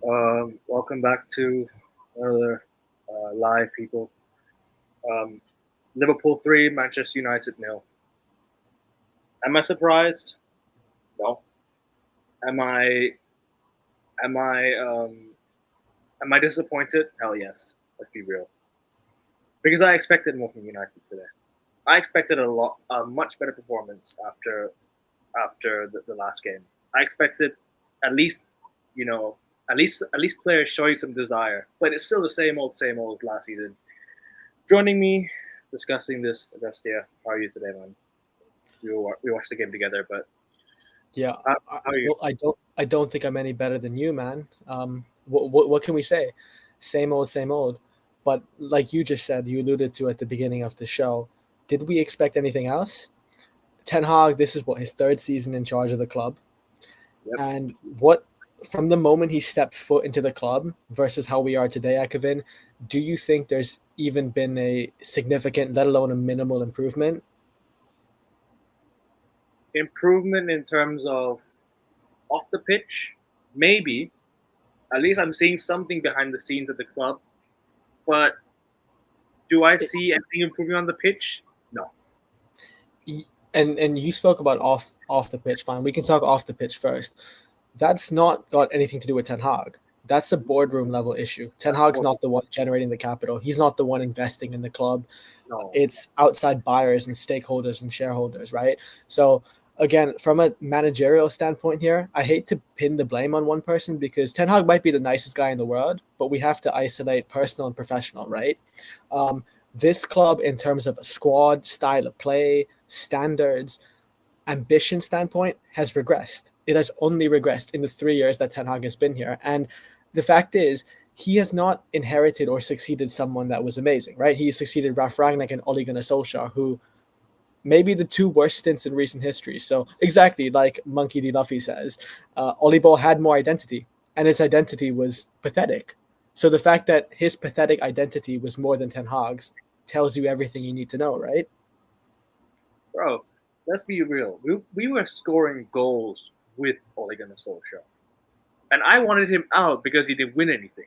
Welcome back to another live, people. Um, Liverpool 3, Manchester United nil. Am I surprised? No. Am I am I am I disappointed? Hell yes. Let's be real. Because I expected more from United today. I expected a much better performance after the last game. I expected at least, you know, at least players show you some desire. But it's still the same old last season. Joining me discussing this, Agustia. How are you today, man? We watched the game together, but Yeah, how are you? I don't think I'm any better than you, man. What can we say? Same old, same old. But like you just said, you alluded to at the beginning of the show. Did we expect anything else? Ten Hag, this is what his third season in charge of the club, Yep. and what from the moment he stepped foot into the club versus how we are today, Akavin, do you think there's even been a significant, let alone a minimal improvement? Improvement in terms of off the pitch, maybe. At least I'm seeing something behind the scenes at the club. But do I see anything improving on the pitch? No. And you spoke about off the pitch. Fine, we can talk off the pitch first. That's not got anything to do with Ten Hag. That's a boardroom level issue. Ten That's Hag's what. not the one generating the capital. He's not the one investing in the club. No. It's outside buyers and stakeholders and shareholders, right? So again, from a managerial standpoint here, I hate to pin the blame on one person because Ten Hag might be the nicest guy in the world, but we have to isolate personal and professional, right? This club, in terms of a squad, style of play, standards, ambition standpoint, has regressed. It has only regressed in the 3 years that Ten Hag has been here. And the fact is, he has not inherited or succeeded someone that was amazing, right? He succeeded Ralf Rangnick and Ole Gunnar Solskjaer, who maybe the two worst stints in recent history. So exactly like Monkey D. Luffy says, Oli Ball had more identity, and his identity was pathetic. So the fact that his pathetic identity was more than Ten Hag's tells you everything you need to know, right? Bro, let's be real. We were scoring goals with Ole Gunnar Solskjaer. And I wanted him out because he didn't win anything.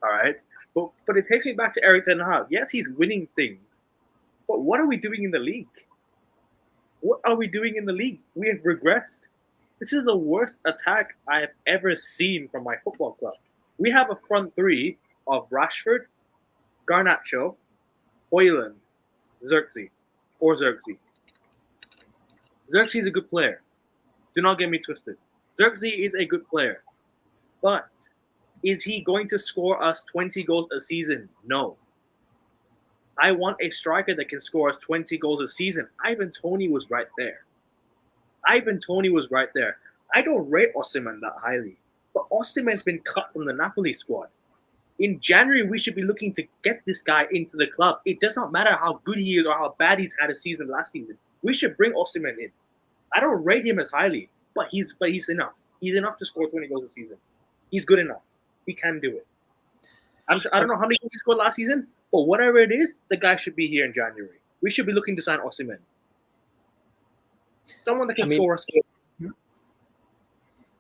All right? But it takes me back to Eric Ten Hag. Yes, he's winning things. But what are we doing in the league? What are we doing in the league? We have regressed. This is the worst attack I have ever seen from my football club. We have a front three of Rashford, Garnacho, Hoyland, Xerxes, or Xerxes. Xerxes is a good player. Do not get me twisted. Xerxes is a good player. But is he going to score us 20 goals a season? No. I want a striker that can score us 20 goals a season. Ivan Toney was right there. Ivan Toney was right there. I don't rate Osimhen that highly, but Osimhen's been cut from the Napoli squad. In January, we should be looking to get this guy into the club. It does not matter how good he is or how bad he's had a season last season. We should bring Osimhen in. I don't rate him as highly, but he's enough. He's enough to score 20 goals a season. He's good enough. He can do it. I don't know how many goals he scored last season, but whatever it is, the guy should be here in January. We should be looking to sign Osimhen. Someone that I can mean, score us.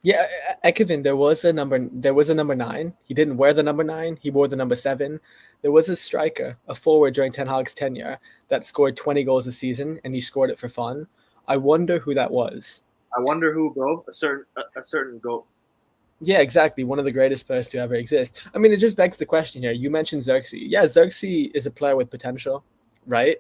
yeah, Ekevin, there was a number 9. He didn't wear the number 9. He wore the number 7. There was a striker, a forward during Ten Hag's tenure that scored 20 goals a season, and he scored it for fun. I wonder who that was. I wonder who, bro. A certain goal. Yeah, exactly. One of the greatest players to ever exist. I mean, it just begs the question here. You mentioned Xerxes. Yeah, Xerxes is a player with potential, right?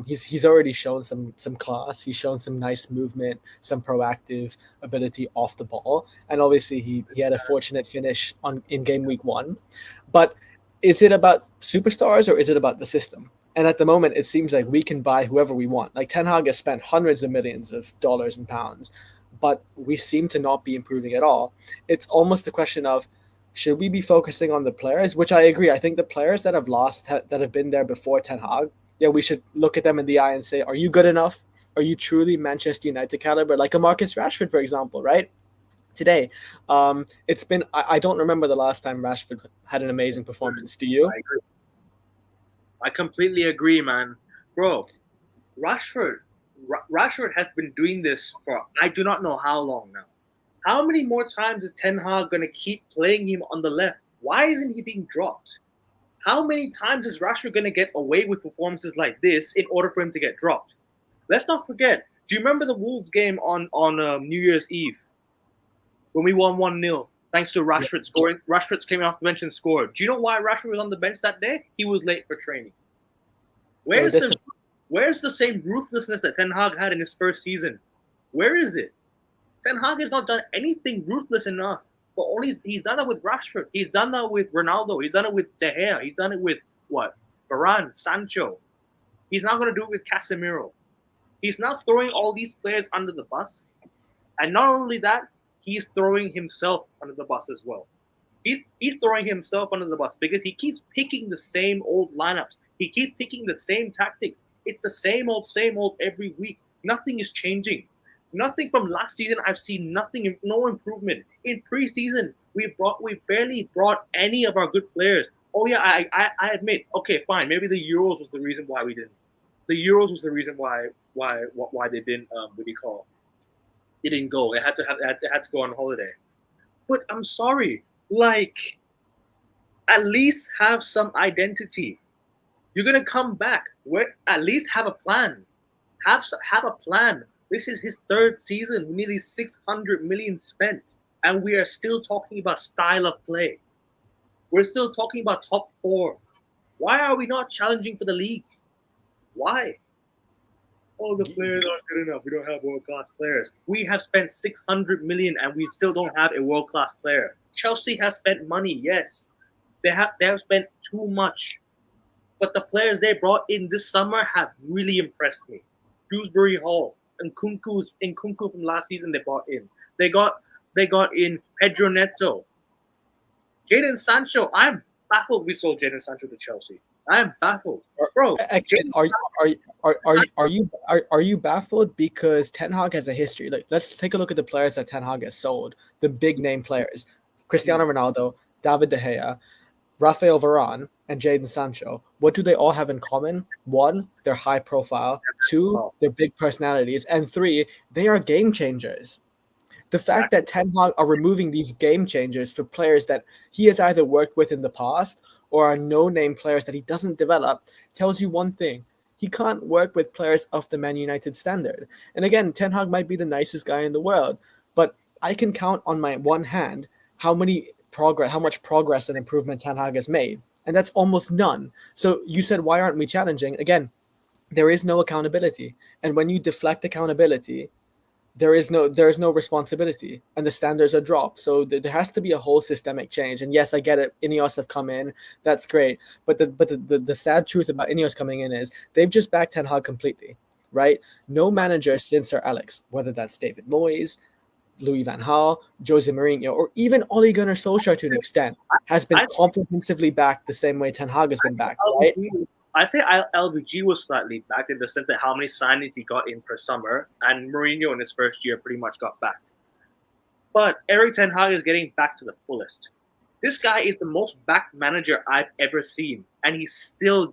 He's already shown some class. He's shown some nice movement, some proactive ability off the ball, and obviously he had a fortunate finish on in game week 1. But is it about superstars or is it about the system? And at the moment, it seems like we can buy whoever we want. Like Ten Hag has spent hundreds of millions of dollars and pounds, but we seem to not be improving at all. It's almost a question of should we be focusing on the players? Which I agree. I think the players that have that have been there before Ten Hag, yeah, we should look at them in the eye and say, are you good enough? Are you truly Manchester United caliber? Like a Marcus Rashford, for example, right? Today, it's been. I don't remember the last time Rashford had an amazing performance. Do you? I agree. I completely agree, man. Bro, Rashford has been doing this for I do not know how long now. How many more times is Ten Hag going to keep playing him on the left? Why isn't he being dropped? How many times is Rashford going to get away with performances like this in order for him to get dropped? Let's not forget. Do you remember the Wolves game on New Year's Eve when we won 1-0 thanks to Rashford scoring? Rashford came off the bench and scored. Do you know why Rashford was on the bench that day? He was late for training. Where's the same ruthlessness that Ten Hag had in his first season? Where is it? Ten Hag has not done anything ruthless enough. But he's done that with Rashford. He's done that with Ronaldo. He's done it with De Gea. He's done it with what? Varane, Sancho. He's not going to do it with Casemiro. He's not throwing all these players under the bus. And not only that, he's throwing himself under the bus as well. He's throwing himself under the bus because he keeps picking the same old lineups. He keeps picking the same tactics. It's the same old every week. Nothing is changing. Nothing from last season. I've seen nothing, no improvement. In preseason, we barely brought any of our good players. Oh yeah, I admit. Okay, fine. Maybe the Euros was the reason why we didn't. The Euros was the reason why they didn't. What do you call? They didn't go. They had to go on holiday. But I'm sorry. Like, at least have some identity. You're gonna come back. At least have a plan. Have a plan. This is his third season, nearly 600 million spent, and we are still talking about style of play. We're still talking about top 4. Why are we not challenging for the league? Why? Oh, the players aren't good enough. We don't have world-class players. We have spent 600 million, and we still don't have a world-class player. Chelsea have spent money, yes. They have spent too much. But the players they brought in this summer have really impressed me. Dewsbury Hall, and Nkunku from last season they brought in. They got in Pedro Neto. Jadon Sancho. I'm baffled we sold Jadon Sancho to Chelsea. I'm baffled, bro. Are you baffled because Ten Hag has a history? Like, let's take a look at the players that Ten Hag has sold. The big name players: Cristiano Ronaldo, David De Gea, Rafael Varane, and Jadon Sancho. What do they all have in common? 1, they're high profile. 2, they're big personalities. And 3, they are game changers. The fact that Ten Hag are removing these game changers for players that he has either worked with in the past or are no-name players that he doesn't develop tells you one thing. He can't work with players of the Man United standard. And again, Ten Hag might be the nicest guy in the world, but I can count on my one hand how much progress and improvement Ten Hag has made. And that's almost none. So you said, why aren't we challenging? Again, there is no accountability. And when you deflect accountability, there is no responsibility, and the standards are dropped. So there has to be a whole systemic change. And yes, I get it. Ineos have come in. That's great. But the sad truth about Ineos coming in is they've just backed Ten Hag completely, right? No manager since Sir Alex, whether that's David Moyes, Louis van Gaal, Jose Mourinho, or even Ole Gunnar Solskjaer to an extent, has been comprehensively backed the same way Ten Hag has been backed, right? I say LVG was slightly backed in the sense that how many signings he got in per summer, and Mourinho in his first year pretty much got backed. But Erik Ten Hag is getting back to the fullest. This guy is the most backed manager I've ever seen, and he's still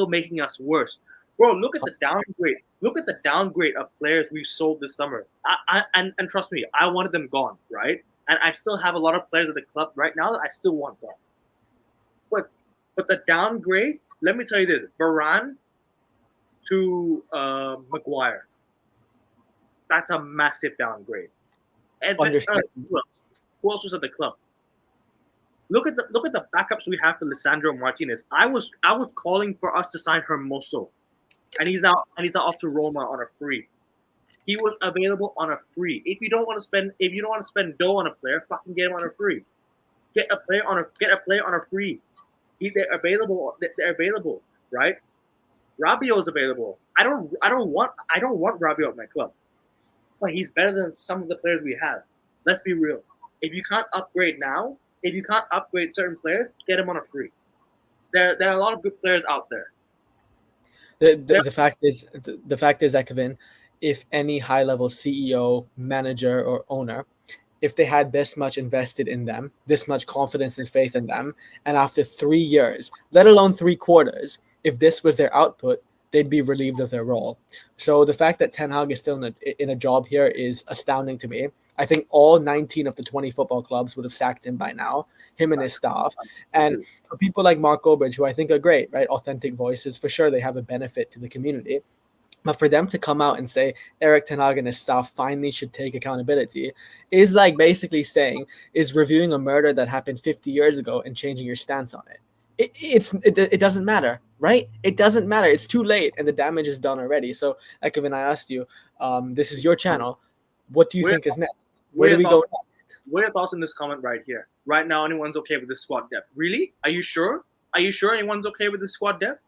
making us worse. Bro, look at the downgrade. Look at the downgrade of players we've sold this summer. And trust me, I wanted them gone, right? And I still have a lot of players at the club right now that I still want gone. But the downgrade, let me tell you this: Varane to Maguire. That's a massive downgrade. And who else was at the club? Look at the backups we have for Lisandro Martinez. I was calling for us to sign Hermoso, and he's now off to Roma on a free. He was available on a free. If you don't want to spend dough on a player, fucking get him on a free. Get a player on a free. They're available, right? Rabiot is available. I don't want Rabiot at my club, but he's better than some of the players we have. Let's be real. If you can't upgrade now, if you can't upgrade certain players, get him on a free. There are a lot of good players out there. The fact is, Ekvin, if any high-level CEO, manager, or owner, if they had this much invested in them, this much confidence and faith in them, and after 3 years, let alone 3 quarters, if this was their output, they'd be relieved of their role. So the fact that Ten Hag is still in a job here is astounding to me. I think all 19 of the 20 football clubs would have sacked him by now, him and his staff. And for people like Mark Gobridge, who I think are great, right, authentic voices, for sure they have a benefit to the community. But for them to come out and say Eric Ten Hag and his staff finally should take accountability is like basically saying, is reviewing a murder that happened 50 years ago and changing your stance on it. It doesn't matter, right? It doesn't matter. It's too late and the damage is done already. So, Kevin, I asked you, this is your channel. What do you think is next? Where do we go next? What are your thoughts on this comment right here? Right now, anyone's okay with the squad depth. Really? Are you sure? Are you sure anyone's okay with the squad depth?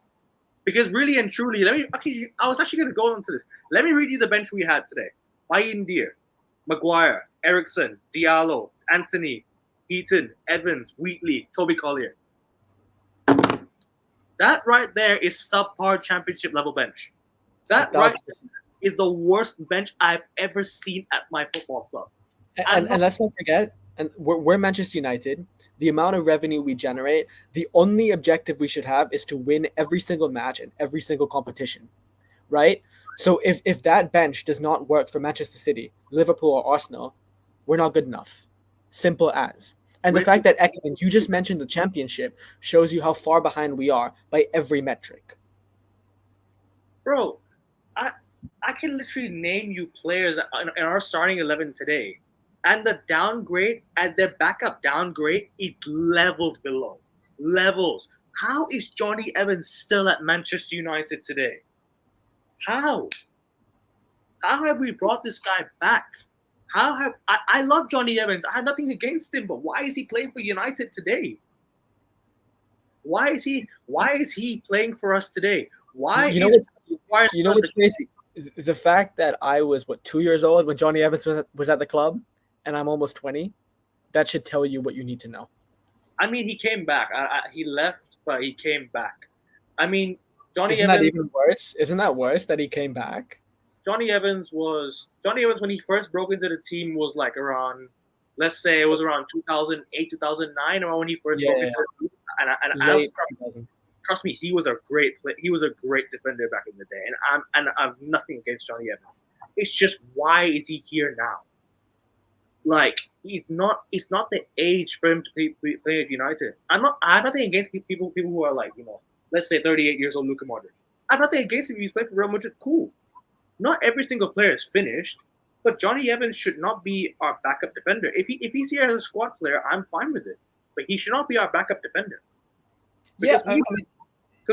Because really and truly, I was actually going to go into this. Let me read you the bench we had today. Bayern Dier, Maguire, Eriksson, Diallo, Anthony, Eaton, Evans, Wheatley, Toby Collier. That right there is subpar championship level bench. That right is the worst bench I've ever seen at my football club. And let's not forget, and we're Manchester United. The amount of revenue we generate, the only objective we should have is to win every single match and every single competition, right? So if that bench does not work for Manchester City, Liverpool, or Arsenal, we're not good enough. Simple as. And the fact that, Ekman, you just mentioned the championship shows you how far behind we are by every metric. Bro, I can literally name you players in our starting 11 today. And the downgrade and their backup downgrade is levels below. Levels. How is Johnny Evans still at Manchester United today? How? How have we brought this guy back? I love Johnny Evans. I have nothing against him, but why is he playing for United today? Why is he playing for us today? What's crazy? The fact that I was 2 years old when Johnny Evans was at the club, and I'm almost 20, that should tell you what you need to know. I mean, he came back. He left, but he came back. I mean, Isn't that even worse? Isn't that worse that he came back? Johnny Evans when he first broke into the team was like around, let's say it was around 2008, 2009, or when he first broke into the team. And trust me, he was a great defender back in the day, and I'm nothing against Johnny Evans. It's just, why is he here now? Like, it's not the age for him to play at United. I have nothing against people who are like, let's say 38 years old, Luka Modric. I have nothing against him if he's playing for Real Madrid. Cool. Not every single player is finished, but Johnny Evans should not be our backup defender. If he's here as a squad player, I'm fine with it. But he should not be our backup defender. Because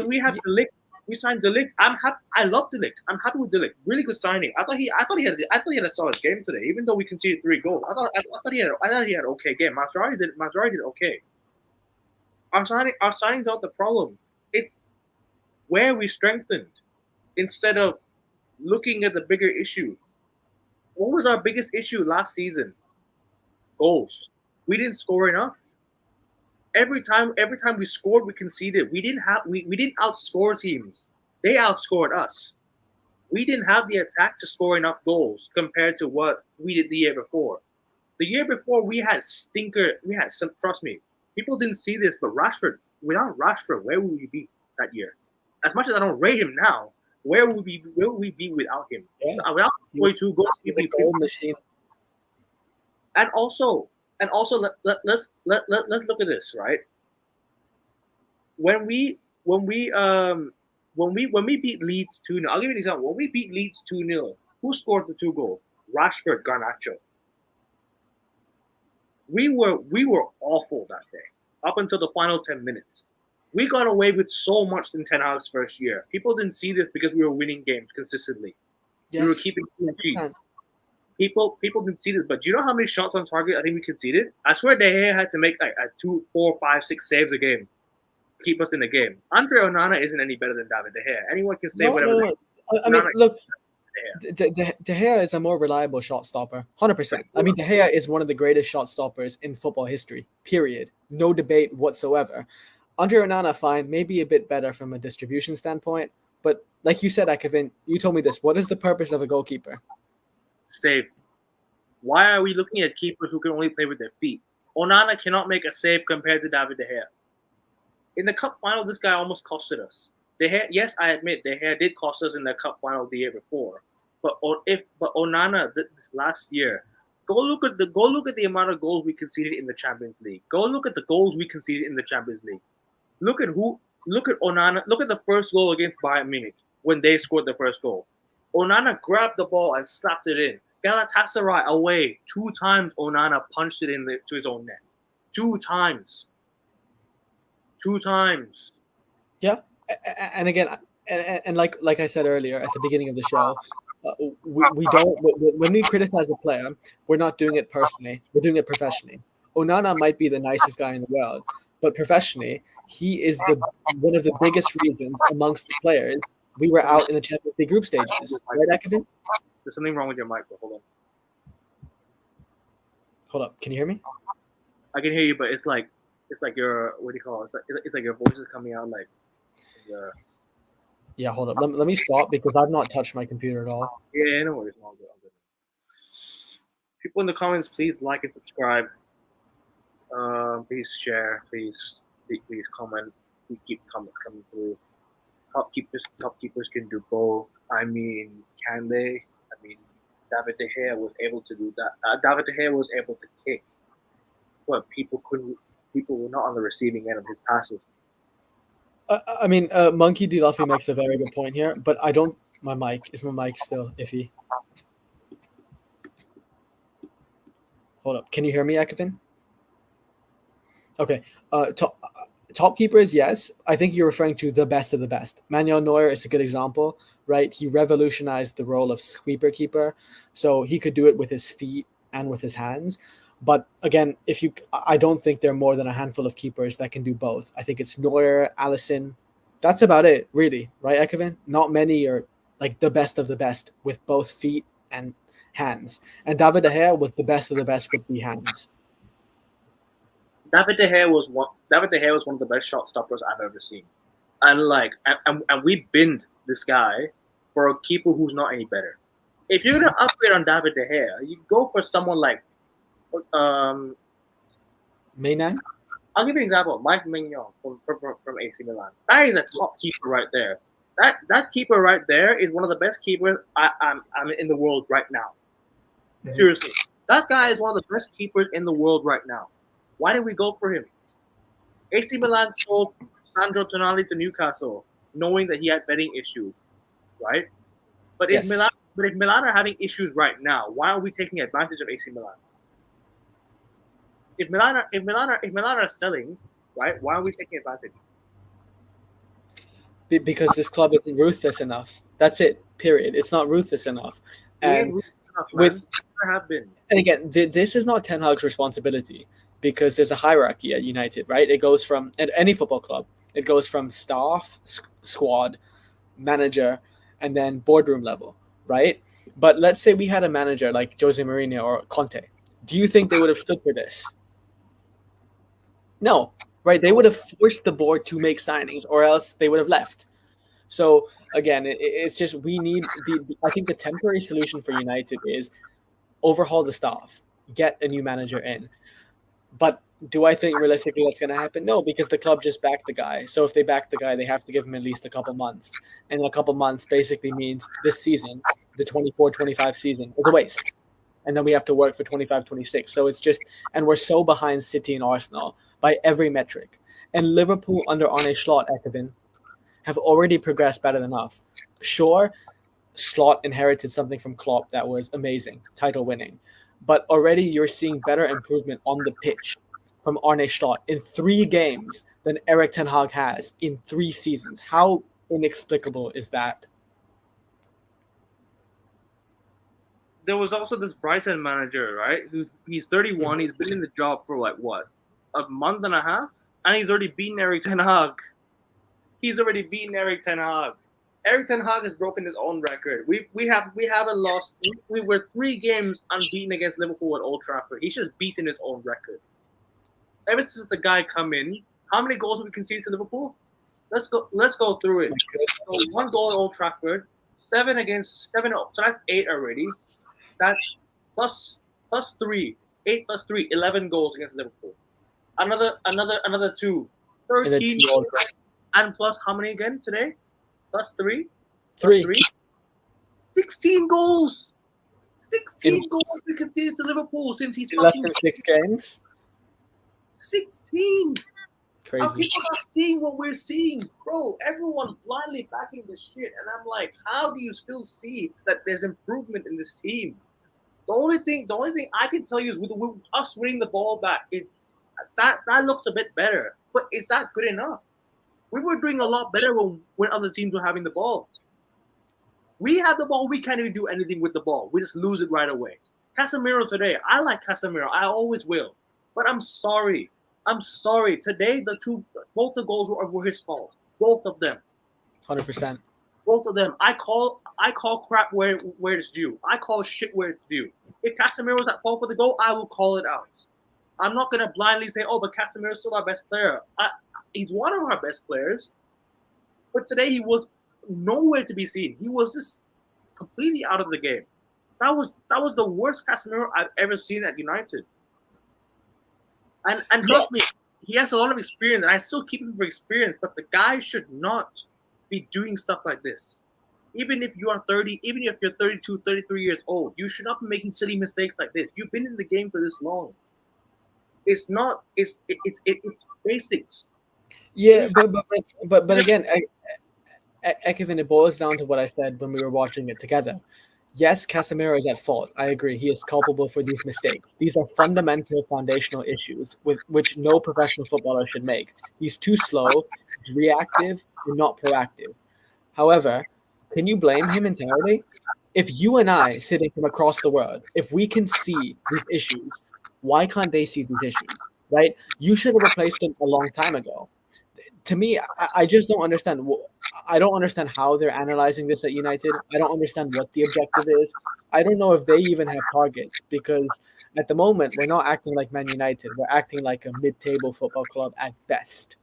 we have De Ligt. We signed De Ligt. I'm happy. I love De Ligt. I'm happy with De Ligt. Really good signing. I thought he had a solid game today, even though we conceded 3 goals. I thought he had an okay game. Masraoui did okay. Our signing's not the problem. It's where we strengthened instead of looking at the bigger issue. What was our biggest issue last season? Goals. We didn't score enough. Every time we scored, we conceded. We didn't outscore teams. They outscored us. We didn't have the attack to score enough goals compared to what we did the year before. The year before, we had some. Trust me, people didn't see this, but without Rashford, where would we be that year? As much as I don't rate him now, where would we be without him? Yeah. Without 42 goals, goal machine. And also, let's look at this, right? When we beat Leeds 2-0, I'll give you an example. When we beat Leeds 2-0, who scored the 2 goals? Rashford, Garnacho. We were awful that day up until the final 10 minutes. We got away with so much in Ten Hag's first year. People didn't see this because we were winning games consistently. Yes. We were keeping clean sheets. People didn't see this, but do you know how many shots on target I think we conceded? I swear De Gea had to make like 2, 4, 5, 6 saves a game to keep us in the game. Andre Onana isn't any better than David De Gea. Anyone can say whatever. No. I mean, look, De Gea is a more reliable shot stopper, 100%. I mean, De Gea is one of the greatest shot stoppers in football history, period. No debate whatsoever. Andre Onana, fine, maybe a bit better from a distribution standpoint, but like you said, Kevin, you told me this. What is the purpose of a goalkeeper? Save. Why are we looking at keepers who can only play with their feet? Onana cannot make a save compared to David De Gea. In the cup final, this guy almost costed us. Yes, I admit did cost us in the cup final the year before, but Onana this last year, go look at the amount of goals we conceded in the Champions League. Go look at the goals we conceded in the Champions League. Look at Onana. Look at the first goal against Bayern Munich when they scored the first goal. Onana grabbed the ball and slapped it in. Galatasaray away 2 times. Onana punched it to his own net. 2 times. 2 times. Yeah, and again, and like I said earlier at the beginning of the show, we don't when we criticize a player, we're not doing it personally. We're doing it professionally. Onana might be the nicest guy in the world, but professionally, he is one of the biggest reasons amongst the players we were out in the Champions League group stages. Right, Akavin? There's something wrong with your mic, but hold on. Hold up. Can you hear me? I can hear you, but it's like your, what do you call it? It's like your voice is coming out like. Yeah, hold up. Let me stop because I've not touched my computer at all. Yeah, no worries. All good. People in the comments, please like and subscribe. Please share. Please comment. We keep comments coming through. Top keepers can do both. I mean, can they? I mean, David De Gea was able to do that. David De Gea was able to kick, but people couldn't. People were not on the receiving end of his passes. I mean, Monkey D. Luffy makes a very good point here, but I don't. My mic still iffy? Hold up. Can you hear me, Akavin? Okay. Top keepers, yes. I think you're referring to the best of the best. Manuel Neuer is a good example, right? He revolutionized the role of sweeper keeper, so he could do it with his feet and with his hands. But again, I don't think there are more than a handful of keepers that can do both. I think it's Neuer, Alisson. That's about it, really, right, Ekevin? Not many are like the best of the best with both feet and hands. And David De Gea was the best of the best with the hands. David De Gea was one of the best shot stoppers I've ever seen, and we binned this guy for a keeper who's not any better. If you're gonna upgrade on David De Gea, you go for someone like Mainan? I'll give you an example. Mike Mignon from AC Milan. That is a top keeper right there. That keeper right there is one of the best keepers I'm in the world right now. Mm-hmm. Seriously, that guy is one of the best keepers in the world right now. Why did we go for him? AC Milan sold Sandro Tonali to Newcastle, knowing that he had betting issues, right? But if Milan are having issues right now, why are we taking advantage of AC Milan? If Milan are selling, right, why are we taking advantage? Because this club isn't ruthless enough. That's it. Period. It's not ruthless enough. And and again, this is not Ten Hag's responsibility because there's a hierarchy at United, right? It goes from at any football club. It goes from staff, squad, manager, and then boardroom level, right? But let's say we had a manager like Jose Mourinho or Conte. Do you think they would have stood for this? No, right? They would have forced the board to make signings, or else they would have left. So again, it's just we need I think the temporary solution for United is overhaul the staff, get a new manager in. But do I think realistically that's going to happen? No, because the club just backed the guy. So if they back the guy, they have to give him at least a couple months. And a couple months basically means this season, the 24-25 season, is a waste. And then we have to work for 25-26. So it's just, and we're so behind City and Arsenal by every metric. And Liverpool under Arne Slot, Ekevin, have already progressed better than us. Sure, Slot inherited something from Klopp that was amazing, title winning. But already you're seeing better improvement on the pitch from Arne Slot in 3 games than Erik ten Hag has in 3 seasons. How inexplicable is that? There was also this Brighton manager, right? He's 31. He's been in the job for like what, a month and a half, and he's already beaten Erik ten Hag. Erik ten Hag has broken his own record. We haven't lost. We were 3 games unbeaten against Liverpool at Old Trafford. He's just beaten his own record. Ever since the guy come in, how many goals have we conceded to Liverpool? Let's go through it. So 1 goal at Old Trafford, 7 against 7. So that's 8 already. That's plus 3. 8 plus 3, 11 goals against Liverpool. Another 2. 13. And plus how many again today? plus 3. 3. 16 goals. 16 In- goals we conceded to Liverpool since he's in less fucking than 6 games. 16. How Crazy. people not seeing what we're seeing, bro? Everyone's blindly backing the shit, and I'm like, how do you still see that there's improvement in this team? The only thing I can tell you is with us winning the ball back is that looks a bit better, but is that good enough? We were doing a lot better when other teams were having the ball. We have the ball, we can't even do anything with the ball. We just lose it right away. Casemiro today, I like Casemiro, I always will, but I'm sorry. Today, both the goals were his fault. Both of them. 100%. Both of them. I call crap where it's due. I call shit where it's due. If Casemiro's at fault for the goal, I will call it out. I'm not gonna blindly say, "Oh, but Casemiro's still our best player." He's one of our best players, but today he was nowhere to be seen. He was just completely out of the game. That was the worst Casemiro I've ever seen at United. And trust me, he has a lot of experience, and I still keep him for experience. But the guy should not be doing stuff like this. Even if you are 30, even if you're 32, 33 years old, you should not be making silly mistakes like this. You've been in the game for this long. It's not. It's basics. Yeah, but again, Kevin, it boils down to what I said when we were watching it together. Yes, Casemiro is at fault. I agree. He is culpable for these mistakes. These are fundamental, foundational issues with which no professional footballer should make. He's too slow, he's reactive, and not proactive. However, can you blame him entirely? If you and I, sitting from across the world, if we can see these issues, why can't they see these issues? Right? You should have replaced him a long time ago. To me, I just don't understand. I don't understand how they're analyzing this at United. I don't understand what the objective is. I don't know if they even have targets because at the moment we're not acting like Man United. We're acting like a mid-table football club at best.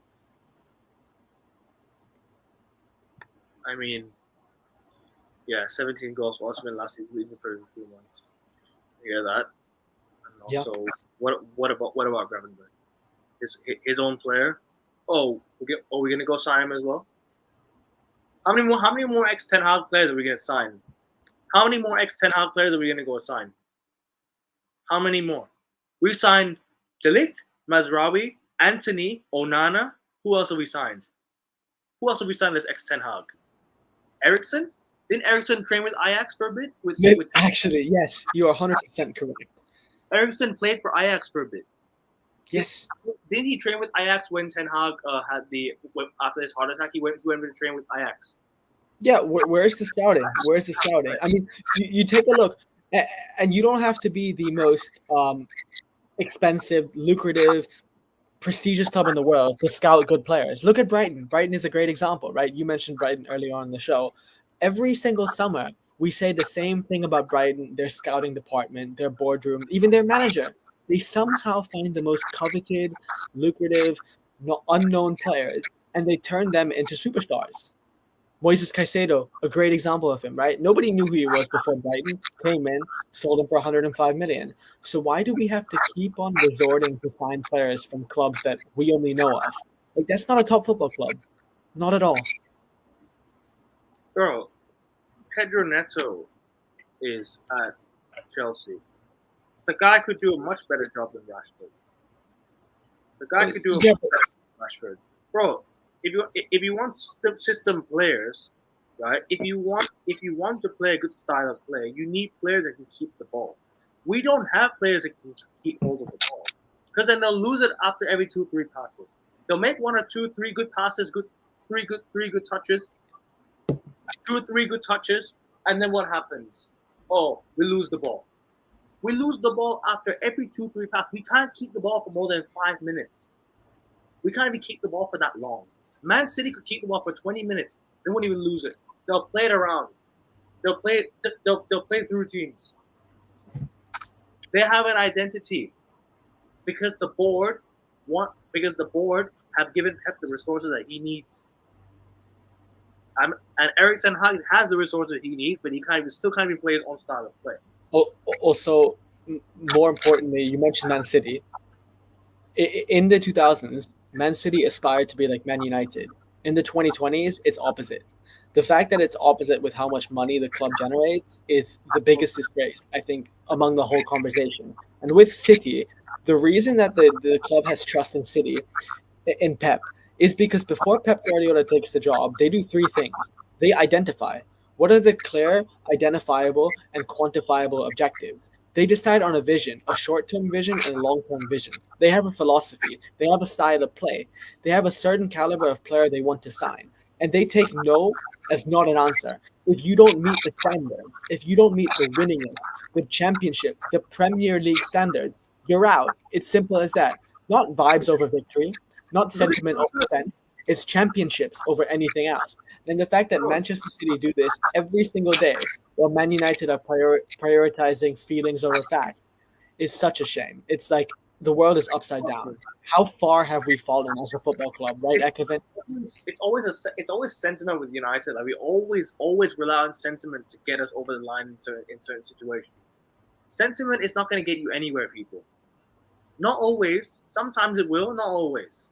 I mean, yeah, 17 goals for Osman last season in the first few months. You hear that? And also, what about Gravenberg? His own player? Oh, we're gonna go sign him as well. How many more ex Ten Hag players are we gonna sign? How many more ex Ten Hag players are we gonna go sign? How many more? We signed De Ligt, Mazraoui, Anthony, Onana. Who else have we signed? Who else have we signed as ex Ten Hag? Ericsson? Didn't Ericsson train with Ajax for a bit? Actually, yes, you are 100% correct. Ericsson played for Ajax for a bit. Yes. Didn't he train with Ajax when Ten Hag after his heart attack? He went to train with Ajax. Yeah, where's the scouting? Where's the scouting? I mean, you take a look, and you don't have to be the most expensive, lucrative, prestigious club in the world to scout good players. Look at Brighton. Brighton is a great example, right? You mentioned Brighton earlier on in the show. Every single summer, we say the same thing about Brighton, their scouting department, their boardroom, even their manager. They somehow find the most coveted, lucrative, unknown players, and they turn them into superstars. Moises Caicedo, a great example of him, right? Nobody knew who he was before Brighton came in, sold him for 105 million. So why do we have to keep on resorting to find players from clubs that we only know of? Like, that's not a top football club. Not at all. Bro, Pedro Neto is at Chelsea. The guy could do a much better job than Rashford. The guy could do a much better job than Rashford. Bro, if you want system players, right? If you want to play a good style of play, you need players that can keep the ball. We don't have players that can keep hold of the ball because then they'll lose it after every 2-3 passes. They'll make 1 or 2, 3 good passes, three good touches, 2 or 3 good touches, and then what happens? Oh, we lose the ball. We lose the ball after every 2-3 passes. We can't keep the ball for more than 5 minutes. We can't even keep the ball for that long. Man City could keep the ball for 20 minutes. They won't even lose it. They'll play it around. They'll play through teams. They have an identity because the board have given Pep the resources that he needs. And Erik ten Hag has the resources he needs, but he still can't even play his own style of play. Also, more importantly, you mentioned Man City. In the 2000s, Man City aspired to be like Man United. In the 2020s, it's opposite. The fact that it's opposite with how much money the club generates is the biggest disgrace, I think, among the whole conversation. And with City, the reason that the club has trust in City, in Pep, is because before Pep Guardiola takes the job, they do three things. They identify what are the clear, identifiable, and quantifiable objectives. They decide on a vision, a short term vision, and a long term vision. They have a philosophy, they have a style of play, they have a certain caliber of player they want to sign. And they take no as not an answer. If you don't meet the standard, if you don't meet the winningest, the championship, the Premier League standard, you're out. It's simple as that. Not vibes over victory, not Look at, sentiment over sense. It's championships over anything else. And the fact that Manchester City do this every single day, while Man United are prioritizing feelings over fact, is such a shame. It's like the world is upside down. How far have we fallen as a football club, right, Ekevin? it's always sentiment with United. Like we always rely on sentiment to get us over the line in certain situations. Sentiment is not going to get you anywhere, people. Not always. Sometimes it will. Not always.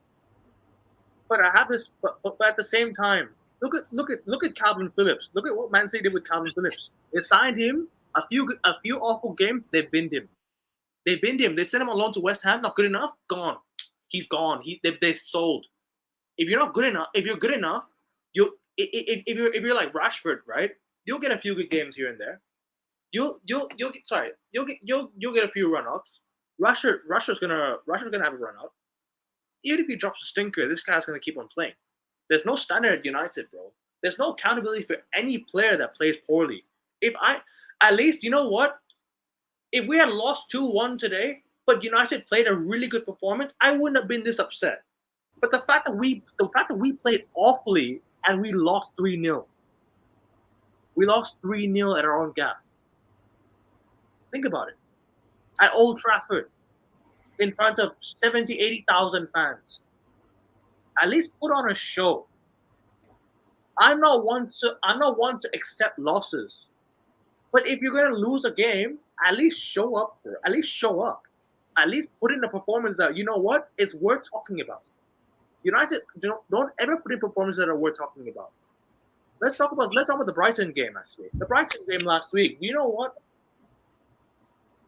But I have this. But at the same time, look at Calvin Phillips. Look at what Man City did with Calvin Phillips. They signed him. A few awful games. They binned him. They sent him on loan to West Ham. Not good enough. Gone. He's gone. They sold. If you're not good enough, if you're good enough, if you're like Rashford, right? You'll get a few good games here and there. You'll get a few run ups. Rashford's gonna have a run up. Even if he drops a stinker, this guy's gonna keep on playing. There's no standard at United, bro. There's no accountability for any player that plays poorly. At least, you know what? If we had lost 2-1 today, but United played a really good performance, I wouldn't have been this upset. But the fact that we played awfully and we lost 3-0. We lost 3-0 at our own gaff. Think about it. At Old Trafford, in front of 70, 80,000 fans. At least put on a show. I'm not one to accept losses. But if you're gonna lose a game, at least show up for it. At least show up. At least put in a performance that, you know what, it's worth talking about. United don't ever put in performances that are worth talking about. Let's talk about the Brighton game, actually. The Brighton game last week. You know what?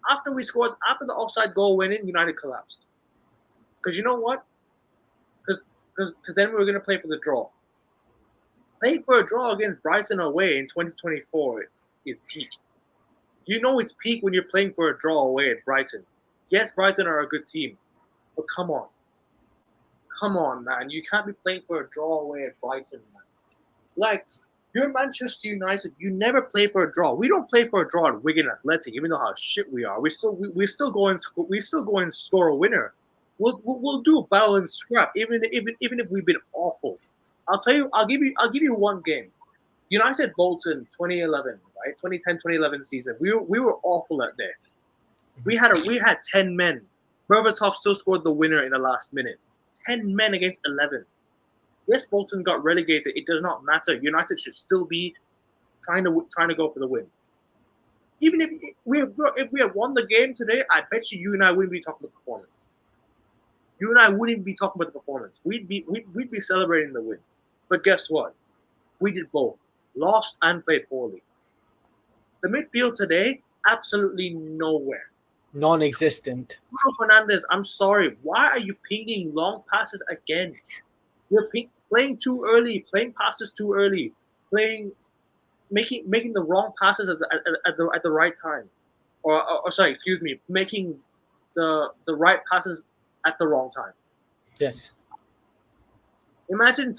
After the offside goal went in, United collapsed. Because you know what? Because then we were going to play for the draw. Playing for a draw against Brighton away in 2024 is peak. You know it's peak when you're playing for a draw away at Brighton. Yes, Brighton are a good team. But come on. Come on, man. You can't be playing for a draw away at Brighton, man. Like, you're Manchester United. You never play for a draw. We don't play for a draw at Wigan Athletic, even though how shit we are. We still go and score a winner. We'll do a battle and scrap, even if we've been awful. I'll give you one game. United Bolton 2011, right? 2010, 2011 season. We were awful that day. We had 10 men. Berbatov still scored the winner in the last minute. 10 men against 11. Yes, Bolton got relegated. It does not matter. United should still be trying to go for the win. Even if we had won the game today, I bet you and I wouldn't be talking about the performance. You and I wouldn't be talking about the performance. We'd be celebrating the win. But guess what? We did both. Lost and played poorly. The midfield today, absolutely nowhere. Non-existent. Bruno Fernandes, I'm sorry. Why are you pinging long passes again? You're playing too early, playing passes too early, making the wrong passes at the right time, or sorry, excuse me, making the right passes at the wrong time. Yes. Imagine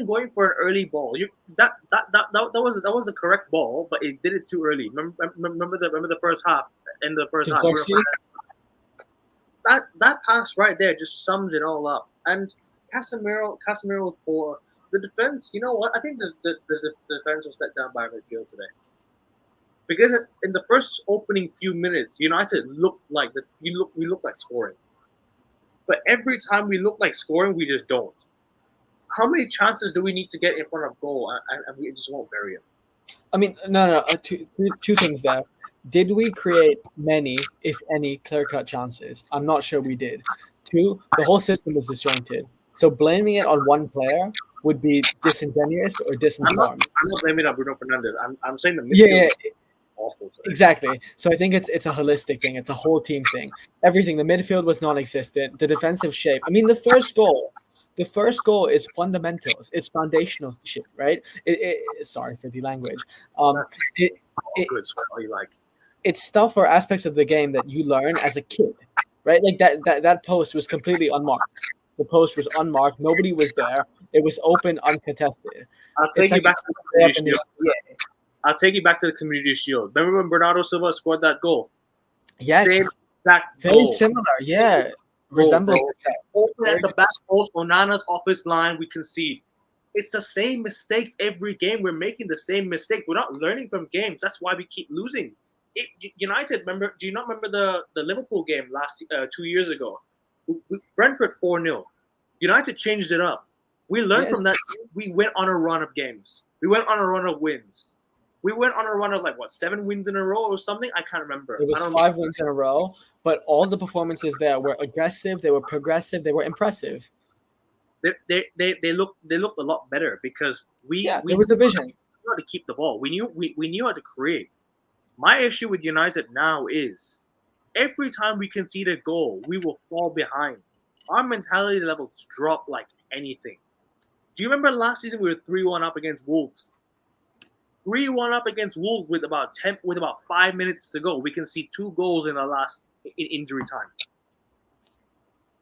going for an early ball. That was the correct ball, but it did it too early. Remember the first half. In the first half, that pass right there just sums it all up. And Casemiro was poor. The defense, you know what? I think the defense was let down by midfield today. Because in the first opening few minutes, United looked like we looked like scoring. But every time we look like scoring, we just don't. How many chances do we need to get in front of goal and we just won't bury them? I mean, no. Two things there. Did we create many, if any, clear-cut chances? I'm not sure we did. Two, the whole system was disjointed. So blaming it on one player would be disingenuous or disinformed. I'm not blaming it on Bruno Fernandes. I'm saying the midfield Yeah, is awful today. exactly. So I think it's a holistic thing. It's a whole team thing. Everything. The midfield was non-existent. The defensive shape. I mean, the first goal is fundamentals. It's foundational shit, right? Sorry for the language. It, it, Good, so you like. it's stuff or aspects of the game that you learn as a kid, right? Like that post was completely unmarked. The post was unmarked. Nobody was there. It was open, uncontested. I'll It's take you like back to the way up Community in the Shield. I'll take you back to the Community Shield. Remember when Bernardo Silva scored that goal? yes, Same exact very goal. similar. Yeah, Goal, resembles bro. Open at the back post, Onana's off his line, we concede. It's the same mistakes every game. We're making the same mistakes. We're not learning from games. That's why we keep losing. United, remember? Do you not remember the Liverpool game 2 years ago? Brentford 4-0. United changed it up. We learned from that. We went on a run of games. We went on a run of wins. We went on a run of 7 wins in a row or something. I can't remember. It was 5 wins in a row, but all the performances there were aggressive. They were progressive. They were impressive. They looked a lot better because we there was a vision. We knew how to keep the ball. We knew how to create. My issue with United now is every time we concede a goal, we will fall behind. Our mentality levels drop like anything. Do you remember last season we were 3-1 up against Wolves? 3-1 up against Wolves with about 5 minutes to go. We can see 2 goals in injury time.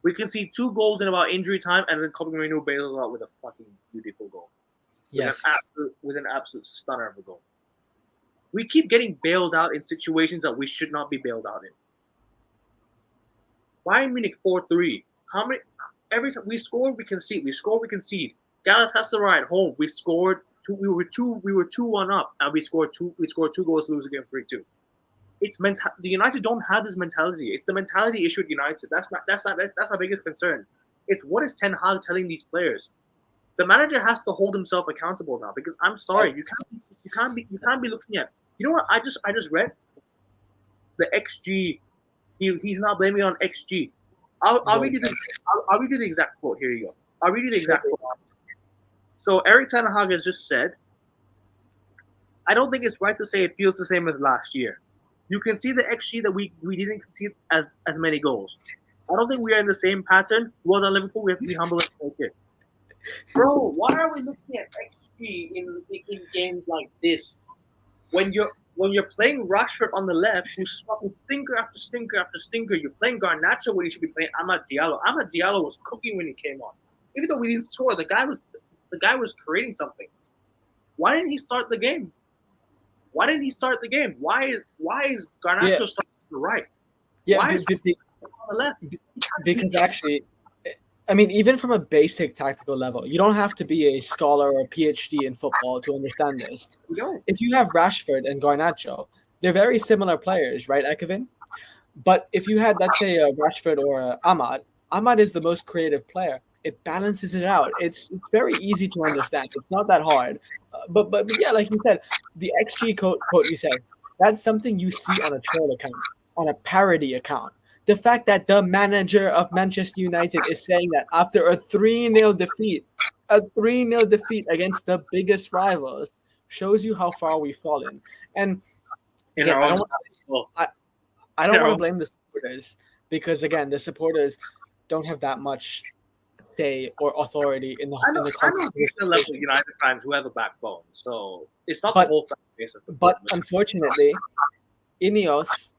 We can see 2 goals in about injury time, and then Copingrino bails out with a fucking beautiful goal. Yes, with an absolute stunner of a goal. We keep getting bailed out in situations that we should not be bailed out in. Bayern Munich 4-3. How many? Every time we score, we concede. We score, we concede. Galatasaray at home, we scored. We were 2-1 up, and we scored 2 goals to lose again 3-2. It's the United don't have this mentality. It's the mentality issue with United. That's my biggest concern. It's what is Ten Hag telling these players? The manager has to hold himself accountable now because I'm sorry, you can't be looking at. You know what? I just read the XG. He's not blaming on XG. I'll read you the exact quote. Here you go. I'll read you the exact quote. So Eric Ten Hag has just said, I don't think it's right to say it feels the same as last year. You can see the XG that we didn't concede as many goals. I don't think we are in the same pattern. Well done, Liverpool. We have to be humble and take it. Bro, why are we looking at XG in games like this? When you're playing Rashford on the left, who's fucking stinker after stinker after stinker, you're playing Garnacho when you should be playing Amad Diallo. Amad Diallo was cooking when he came on. Even though we didn't score, the guy was creating something. Why didn't he start the game? Why is Garnacho starting to the right? Why is he on the left? Because actually, I mean, even from a basic tactical level, you don't have to be a scholar or a PhD in football to understand this. If you have Rashford and Garnacho, they're very similar players, right, Ekevin? But if you had, let's say, a Rashford or a Ahmad is the most creative player. It balances it out. It's very easy to understand. It's not that hard. But yeah, like you said, the XG quote you said, that's something you see on a troll account, on a parody account. The fact that the manager of Manchester United is saying that after a 3-0 defeat against the biggest rivals shows you how far we've fallen. And again, I don't want to blame the supporters because, again, the supporters don't have that much say or authority in the level of United fans who have a backbone. So it's not the whole fan base. But unfortunately, Ineos,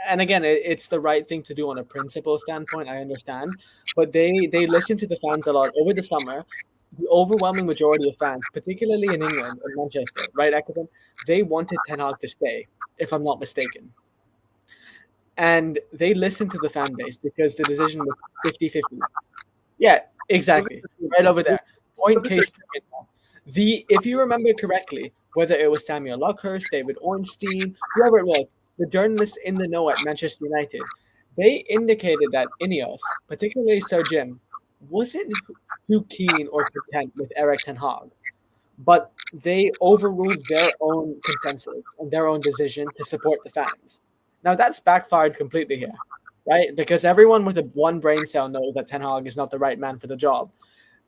and again, it's the right thing to do on a principle standpoint, I understand, but they listen to the fans a lot over the summer. The overwhelming majority of fans, particularly in England and Manchester, right, Ekevin, they wanted Ten Hag to stay, if I'm not mistaken. And they listened to the fan base because the decision was 50-50. Yeah, exactly. Right over there. Point case. If you remember correctly, whether it was Samuel Luckhurst, David Ornstein, whoever it was, the journalists in the know at Manchester United, they indicated that Ineos, particularly Sir Jim, wasn't too keen or content with Eric Ten Hag, but they overruled their own consensus and their own decision to support the fans. Now that's backfired completely here, right? Because everyone with one brain cell knows that Ten Hag is not the right man for the job.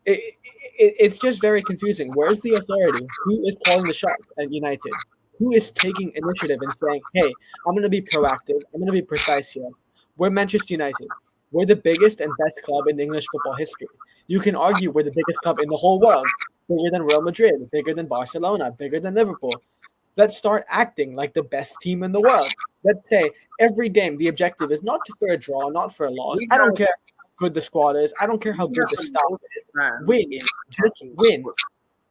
It's just very confusing. Where's the authority? Who is calling the shots at United? Who is taking initiative and saying, "Hey, I'm going to be proactive. I'm going to be precise here." We're Manchester United. We're the biggest and best club in English football history. You can argue we're the biggest club in the whole world, bigger than Real Madrid, bigger than Barcelona, bigger than Liverpool. Let's start acting like the best team in the world. Let's say every game the objective is not for a draw, not for a loss. We I don't have care how good the squad is. I don't care how we good have the the staff most is. fans Win, in just fucking win. football.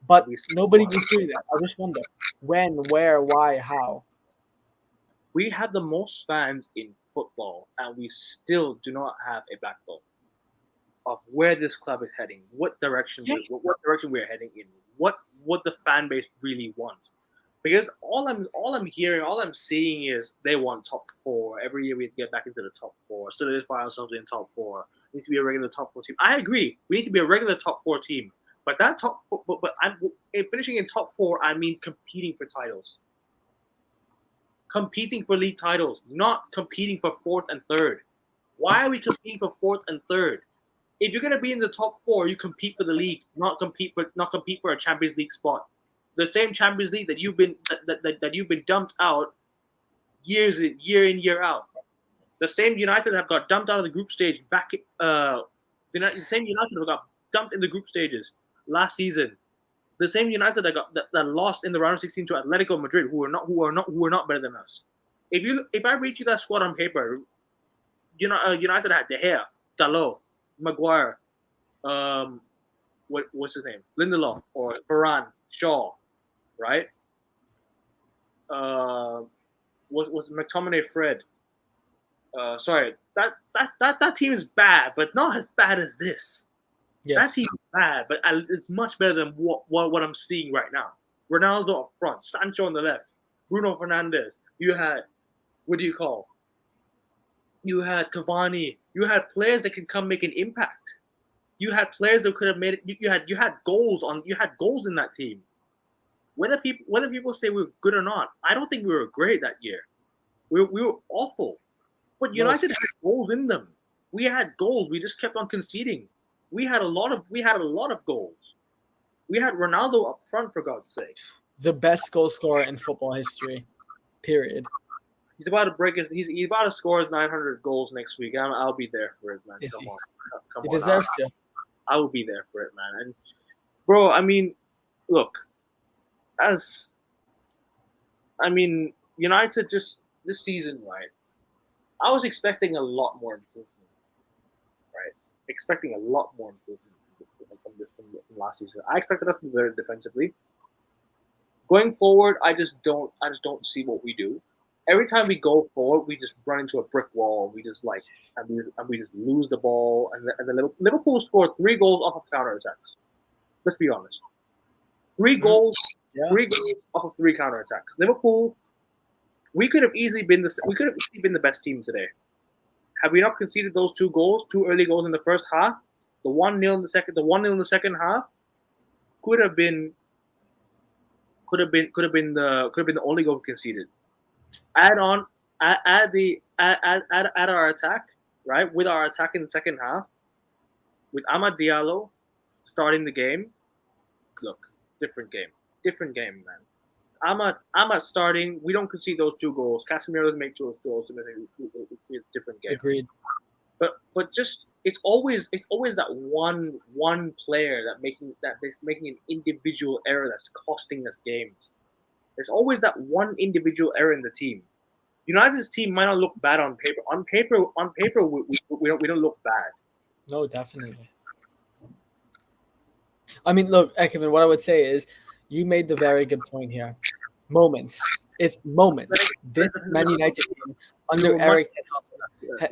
But We nobody squad. was doing that. I just wonder when, where, why, how. We have the most fans in football, and we still do not have a backbone of where this club is heading, what direction Yeah. what direction we're heading in, what the fan base really wants. Because all I'm hearing, all I'm seeing is they want top four. Every year we have to get back into the top four, solidify ourselves in top four. We need to be a regular top four team. I agree. We need to be a regular top four team. But that top but I'm finishing in top four, I mean competing for titles. Competing for league titles, not competing for fourth and third. Why are we competing for fourth and third? If you're gonna be in the top four, you compete for the league, not compete for a Champions League spot. The same Champions League that you've been dumped out year in year out. The same United have got dumped out of the group stage the same United have got dumped in the group stages last season. The same United that lost in the round of 16 to Atletico Madrid, who are not better than us. If I read you that squad on paper, United had De Gea, Dalot, Maguire, what's his name, Lindelof or Varane, Shaw, right? Was McTominay, Fred? Sorry, that team is bad, but not as bad as this. That Yes. team is bad, but it's much better than what I'm seeing right now. Ronaldo up front, Sancho on the left, Bruno Fernandes. You had what do you call? You had Cavani. You had players that can come make an impact. You had players that could have made it. You had goals in that team. Whether people say we were good or not, I don't think we were great that year. We were awful. But No, United had goals in them. We had goals. We just kept on conceding. We had a lot of goals. We had Ronaldo up front, for God's sake. the best goal scorer in football history. Period. He's about to break his. He's about to score his 900 goals next week. I'll be there for it, man. Is Come he? on, come He on. deserves to. I will be there for it, man. And bro, I mean, look, United just this season, right? I was expecting a lot more improvement, right? Expecting a lot more improvement from last season. I expected us to be better defensively. Going forward, I just don't see what we do. Every time we go forward, we just run into a brick wall. And we just we just lose the ball. And then Liverpool scored 3 goals off of counterattacks. Let's be honest. 3 goals, Yeah. 3 goals off of 3 counterattacks. Liverpool, we could have easily been the best team today. Have we not conceded those 2 goals, 2 early goals in the first half? The 1-0 in the second half could have been the only goal conceded. Add our attack, right? With our attack in the second half, with Amad Diallo starting the game. Look, different game, man. Ahmad starting. We don't concede those 2 goals. Casemiro doesn't make 2 goals. It's a different game. Agreed. But just it's always that one player that's making an individual error that's costing us games. There's always that one individual error in the team. United's team might not look bad on paper. On paper, we don't look bad. No, definitely. I mean, look, Kevin, what I would say is you made the very good point here. Moments. It's moments. This Man United team under Eric Ten Hag.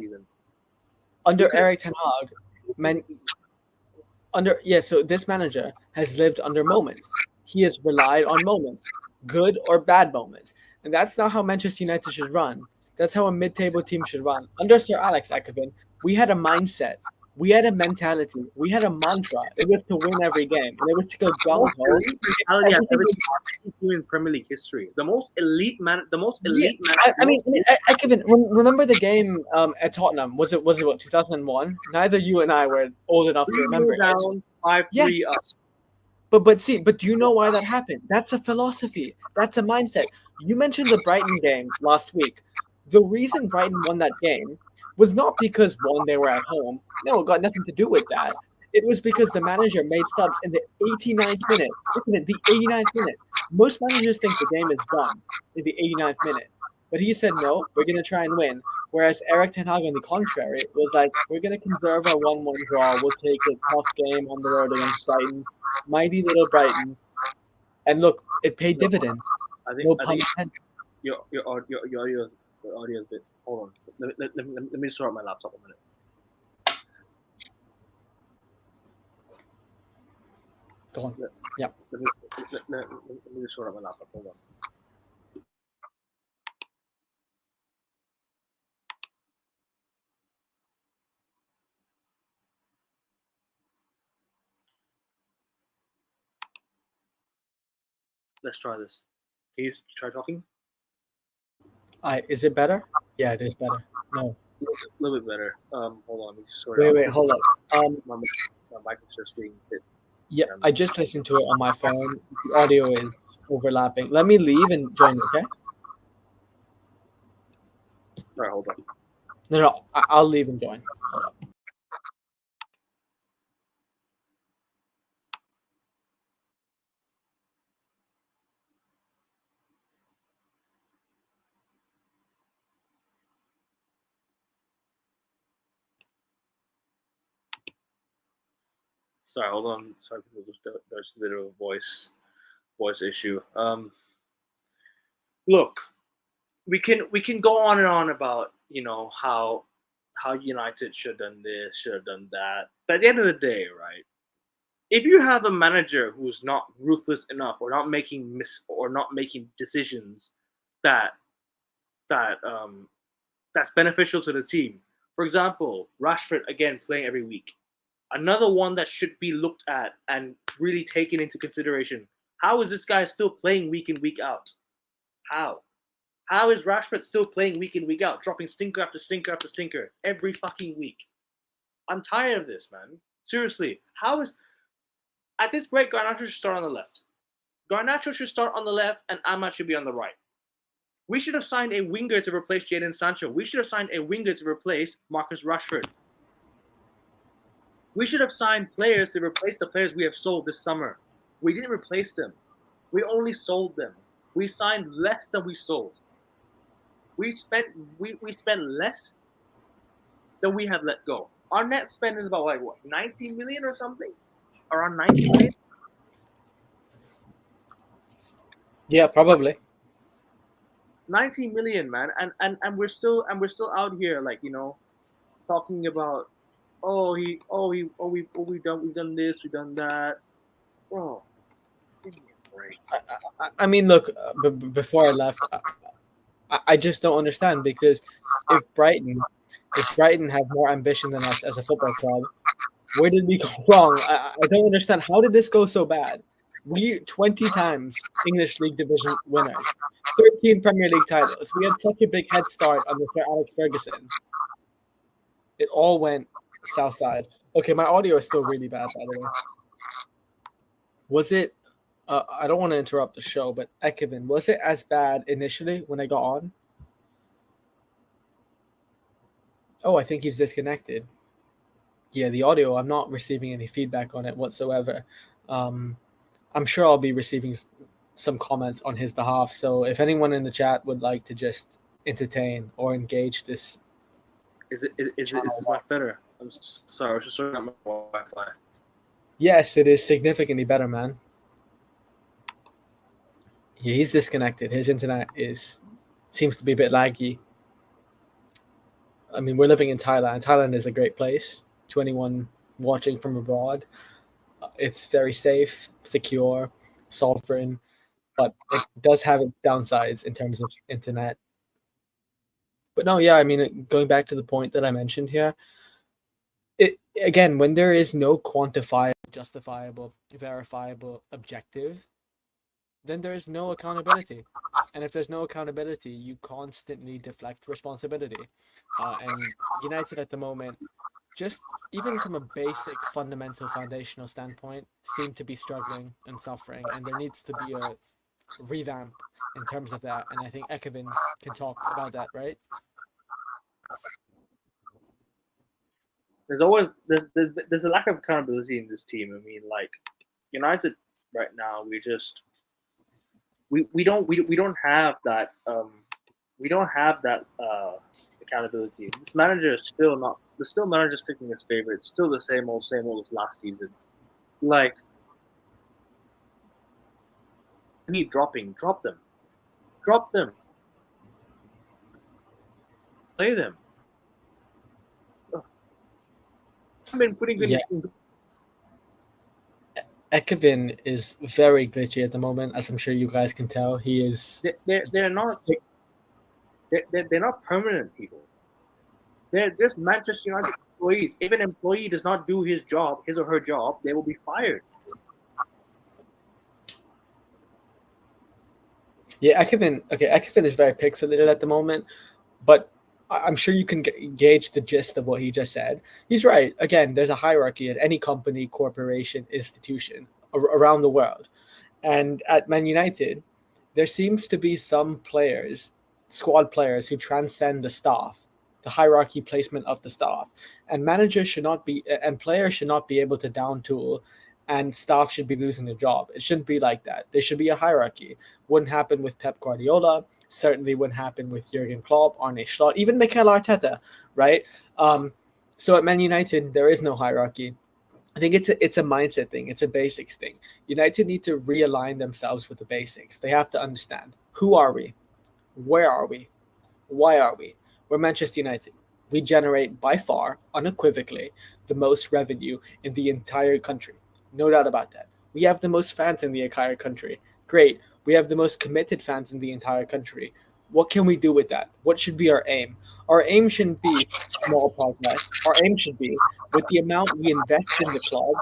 So this manager has lived under moments. He has relied on moments, good or bad moments. And that's not how Manchester United should run. That's how a mid-table team should run. Under Sir Alex Akevin, we had a mindset We had a mentality. We had a mantra. It was to win every game, and it was to go gung Most ho. elite mentality I've ever Everything seen in Premier League history. The most elite man. The most Yeah, elite man. I mean, Kevin, remember the game at Tottenham? Was it what 2001? Neither you and I were old enough to remember 3-0 it. down, 5-3 Yes, up. but do you know why that happened? That's a philosophy. That's a mindset. You mentioned the Brighton game last week. The reason Brighton won that game was not because one, they were at home. No, it got nothing to do with that. It was because the manager made subs in the 89th minute. Listen, at the 89th minute. Most managers think the game is done in the 89th minute. But he said, no, we're going to try and win. Whereas Eric Ten Hag, on the contrary, was like, we're going to conserve our 1-1 draw. We'll take a tough game on the road against Brighton. Mighty little Brighton. And look, it paid dividends. I think No pun intended. your audio is a bit. Hold on. Let me sort out my laptop a minute. Go on. Yeah. Let me just sort out my laptop. Hold on. Let's try this. Can you try talking? Is it better? Yeah, it is better. No. A little bit better. Hold on. Let me sort it out. Wait, hold up. My mic is just being hit. Yeah, I just listened to it on my phone. The audio is overlapping. Let me leave and join you, okay? Sorry, hold on. No, I'll leave and join. Hold up. Sorry, hold on. Sorry, there's a bit of a voice issue. Look, we can go on and on about how United should have done this, should have done that. But at the end of the day, right? If you have a manager who's not ruthless enough, or not making decisions that that's beneficial to the team. For example, Rashford again playing every week. Another one that should be looked at and really taken into consideration. How is this guy still playing week in, week out? How? How is Rashford still playing week in, week out, dropping stinker after stinker after stinker every fucking week? I'm tired of this, man. Seriously. How is at this break, Garnacho should start on the left. Garnacho should start on the left and Ahmad should be on the right. We should have signed a winger to replace Jadon Sancho. We should have signed a winger to replace Marcus Rashford. We should have signed players to replace the players we have sold this summer. We didn't replace them. We only sold them. We signed less than we sold. We spent less than we have let go. Our net spend is about like what, 19 million or something? Around 19 million? Yeah, probably. 19 million, man. And we're still out here like, talking about we've done this, we've done that. Bro, give me a break. I mean, look, before I left, I just don't understand, because if Brighton have more ambition than us as a football club, where did we go wrong? I don't understand. How did this go so bad? We 20 times English League Division winners, 13 Premier League titles. We had such a big head start under Sir Alex Ferguson. It all went south side. Okay, my audio is still really bad, by the way. Was it? I don't want to interrupt the show, but Ekevin, was it as bad initially when I got on? Oh, I think he's disconnected. Yeah, the audio, I'm not receiving any feedback on it whatsoever. I'm sure I'll be receiving some comments on his behalf. So if anyone in the chat would like to just entertain or engage this. Is it much better? I'm sorry, I was just sorting out my Wi-Fi. Yes, it is significantly better, man. Yeah, he's disconnected. His internet seems to be a bit laggy. I mean, we're living in Thailand. Thailand is a great place to anyone watching from abroad. It's very safe, secure, sovereign, but it does have its downsides in terms of internet. But no, yeah, I mean, going back to the point that I mentioned here, again, when there is no quantifiable, justifiable, verifiable objective, then there is no accountability. And if there's no accountability, you constantly deflect responsibility. And United at the moment, just even from a basic, fundamental, foundational standpoint, seem to be struggling and suffering. And there needs to be a revamp in terms of that. And I think Ekevin can talk about that, right? There's a lack of accountability in this team. I mean, like United right now, we don't have that accountability. This manager is still not the still manager's picking his favorite. It's still the same old as last season. Like need dropping, drop them, play them. I've been putting good. Yeah. Ekevin is very glitchy at the moment, as I'm sure you guys can tell. He is. They're not permanent people. They're just Manchester United employees. If an employee does not do his or her job, they will be fired. Yeah, Ekevin is very pixelated at the moment, but I'm sure you can gauge the gist of what he just said. He's right. Again, there's a hierarchy at any company, corporation, institution around the world. And at Man United, there seems to be some players, squad players, who transcend the staff, the hierarchy placement of the staff. And managers should not be, and players should not be able to down tool, and staff should be losing their job. It shouldn't be like that. There should be a hierarchy. Wouldn't happen with Pep Guardiola. Certainly wouldn't happen with Jurgen Klopp, Arne Slot, even Mikel Arteta, right? So at Man United, there is no hierarchy. I think it's a mindset thing. It's a basics thing. United need to realign themselves with the basics. They have to understand, who are we? Where are we? Why are we? We're Manchester United. We generate by far, unequivocally, the most revenue in the entire country. No doubt about that. We have the most fans in the entire country. Great. We have the most committed fans in the entire country. What can we do with that? What should be our aim? Our aim shouldn't be small progress. Our aim should be, with the amount we invest in the club,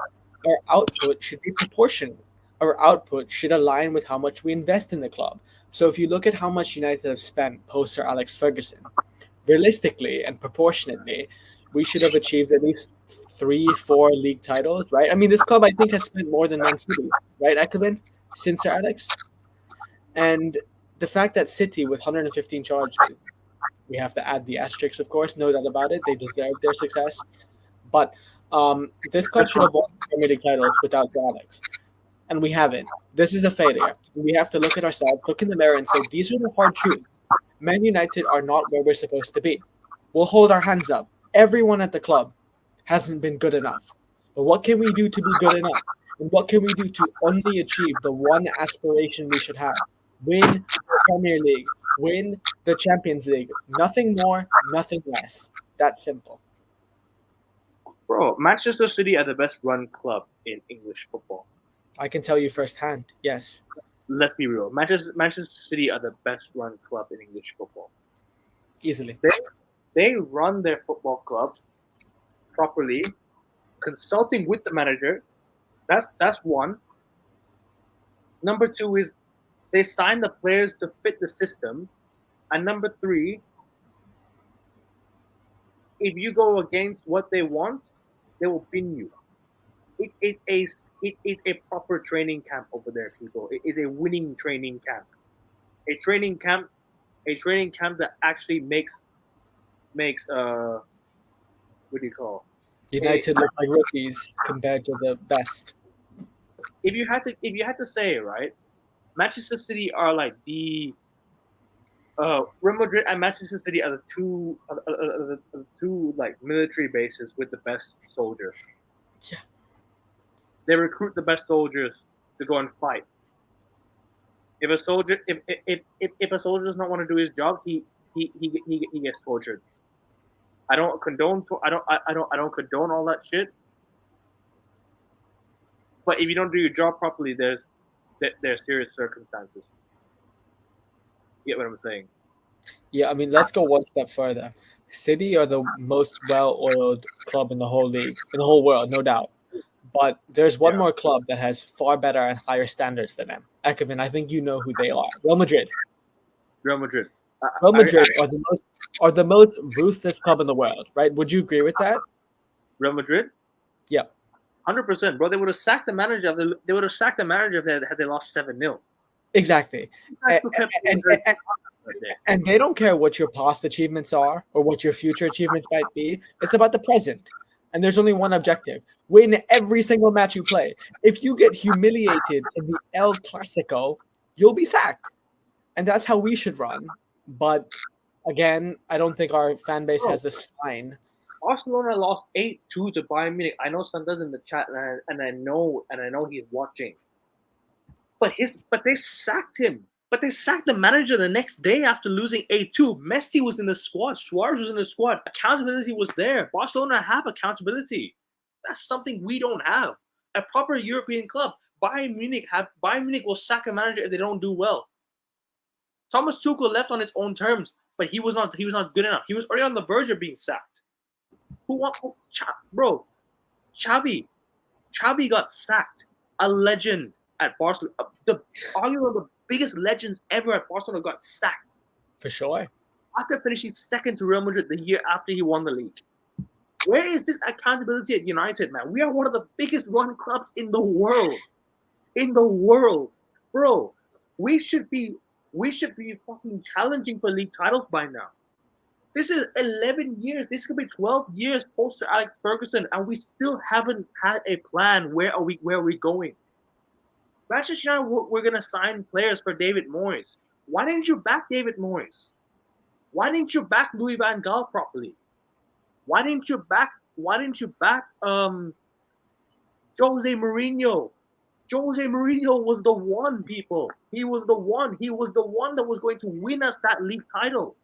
our output should be proportional. Our output should align with how much we invest in the club. So if you look at how much United have spent post Sir Alex Ferguson, realistically and proportionately, we should have achieved at least 3-4 league titles, right? I mean, this club, I think, has spent more than Man City, right, Ekevin, since Sir Alex? And the fact that City, with 115 charges, we have to add the asterisks, of course, no doubt about it. They deserve their success. But this club should have won Premier League titles without Sir Alex. And we haven't. This is a failure. We have to look at ourselves, look in the mirror, and say, these are the hard truths. Man United are not where we're supposed to be. We'll hold our hands up. Everyone at the club hasn't been good enough. But what can we do to be good enough? And what can we do to only achieve the one aspiration we should have? Win the Premier League. Win the Champions League. Nothing more, nothing less. That simple. Bro, Manchester City are the best run club in English football. I can tell you firsthand, yes. Let's be real. Manchester City are the best run club in English football. Easily. They run their football club properly, consulting with the manager. That's one. Number two is they sign the players to fit the system. And number three, if you go against what they want, they will pin you. It is a proper training camp over there, people. It is a winning training camp. A training camp that actually makes what do you call? United look like rookies compared to the best. If you had to say, right, Manchester City are like the Real Madrid and Manchester City are the two like military bases with the best soldiers. Yeah. They recruit the best soldiers to go and fight. If a soldier does not want to do his job, he gets tortured. I don't condone all that shit. But if you don't do your job properly, there's serious circumstances. You get what I'm saying? Yeah, I mean, let's go one step further. City are the most well-oiled club in the whole league, in the whole world, no doubt. But there's one Yeah. more club that has far better and higher standards than them. Ekevin, I think you know who they are. Real Madrid. Real Madrid. Real I, Madrid are the most ruthless club in the world, right? Would you agree with that? Real Madrid. Yeah. 100%, bro. They would have sacked the manager. They would have sacked the manager if had they lost 7-0. Exactly. And they don't care what your past achievements are or what your future achievements might be. It's about the present. And there's only one objective: win every single match you play. If you get humiliated in the El Clasico, you'll be sacked. And that's how we should run. But again, I don't think our fan base has the spine. Barcelona lost 8-2 to Bayern Munich. I know Sanda's in the chat, and I know he's watching. But they sacked him. But they sacked the manager the next day after losing 8-2. Messi was in the squad. Suarez was in the squad. Accountability was there. Barcelona have accountability. That's something we don't have. A proper European club. Bayern Munich will sack a manager if they don't do well. Thomas Tuchel left on his own terms, but he was not good enough. He was already on the verge of being sacked. Bro, Xavi got sacked. A legend at Barcelona. Arguably one of the biggest legends ever at Barcelona got sacked. For sure. After finishing second to Real Madrid the year after he won the league. Where is this accountability at United, man? We are one of the biggest run clubs in the world. In the world. Bro, we should be fucking challenging for league titles by now. This is 11 years. This could be 12 years post Sir Alex Ferguson, and we still haven't had a plan. Where are we going? Manchester United, we're going to sign players for David Moyes. Why didn't you back David Moyes? Why didn't you back Louis van Gaal properly? Why didn't you back Jose Mourinho? Jose Mourinho was the one, people. He was the one. He was the one that was going to win us that league title.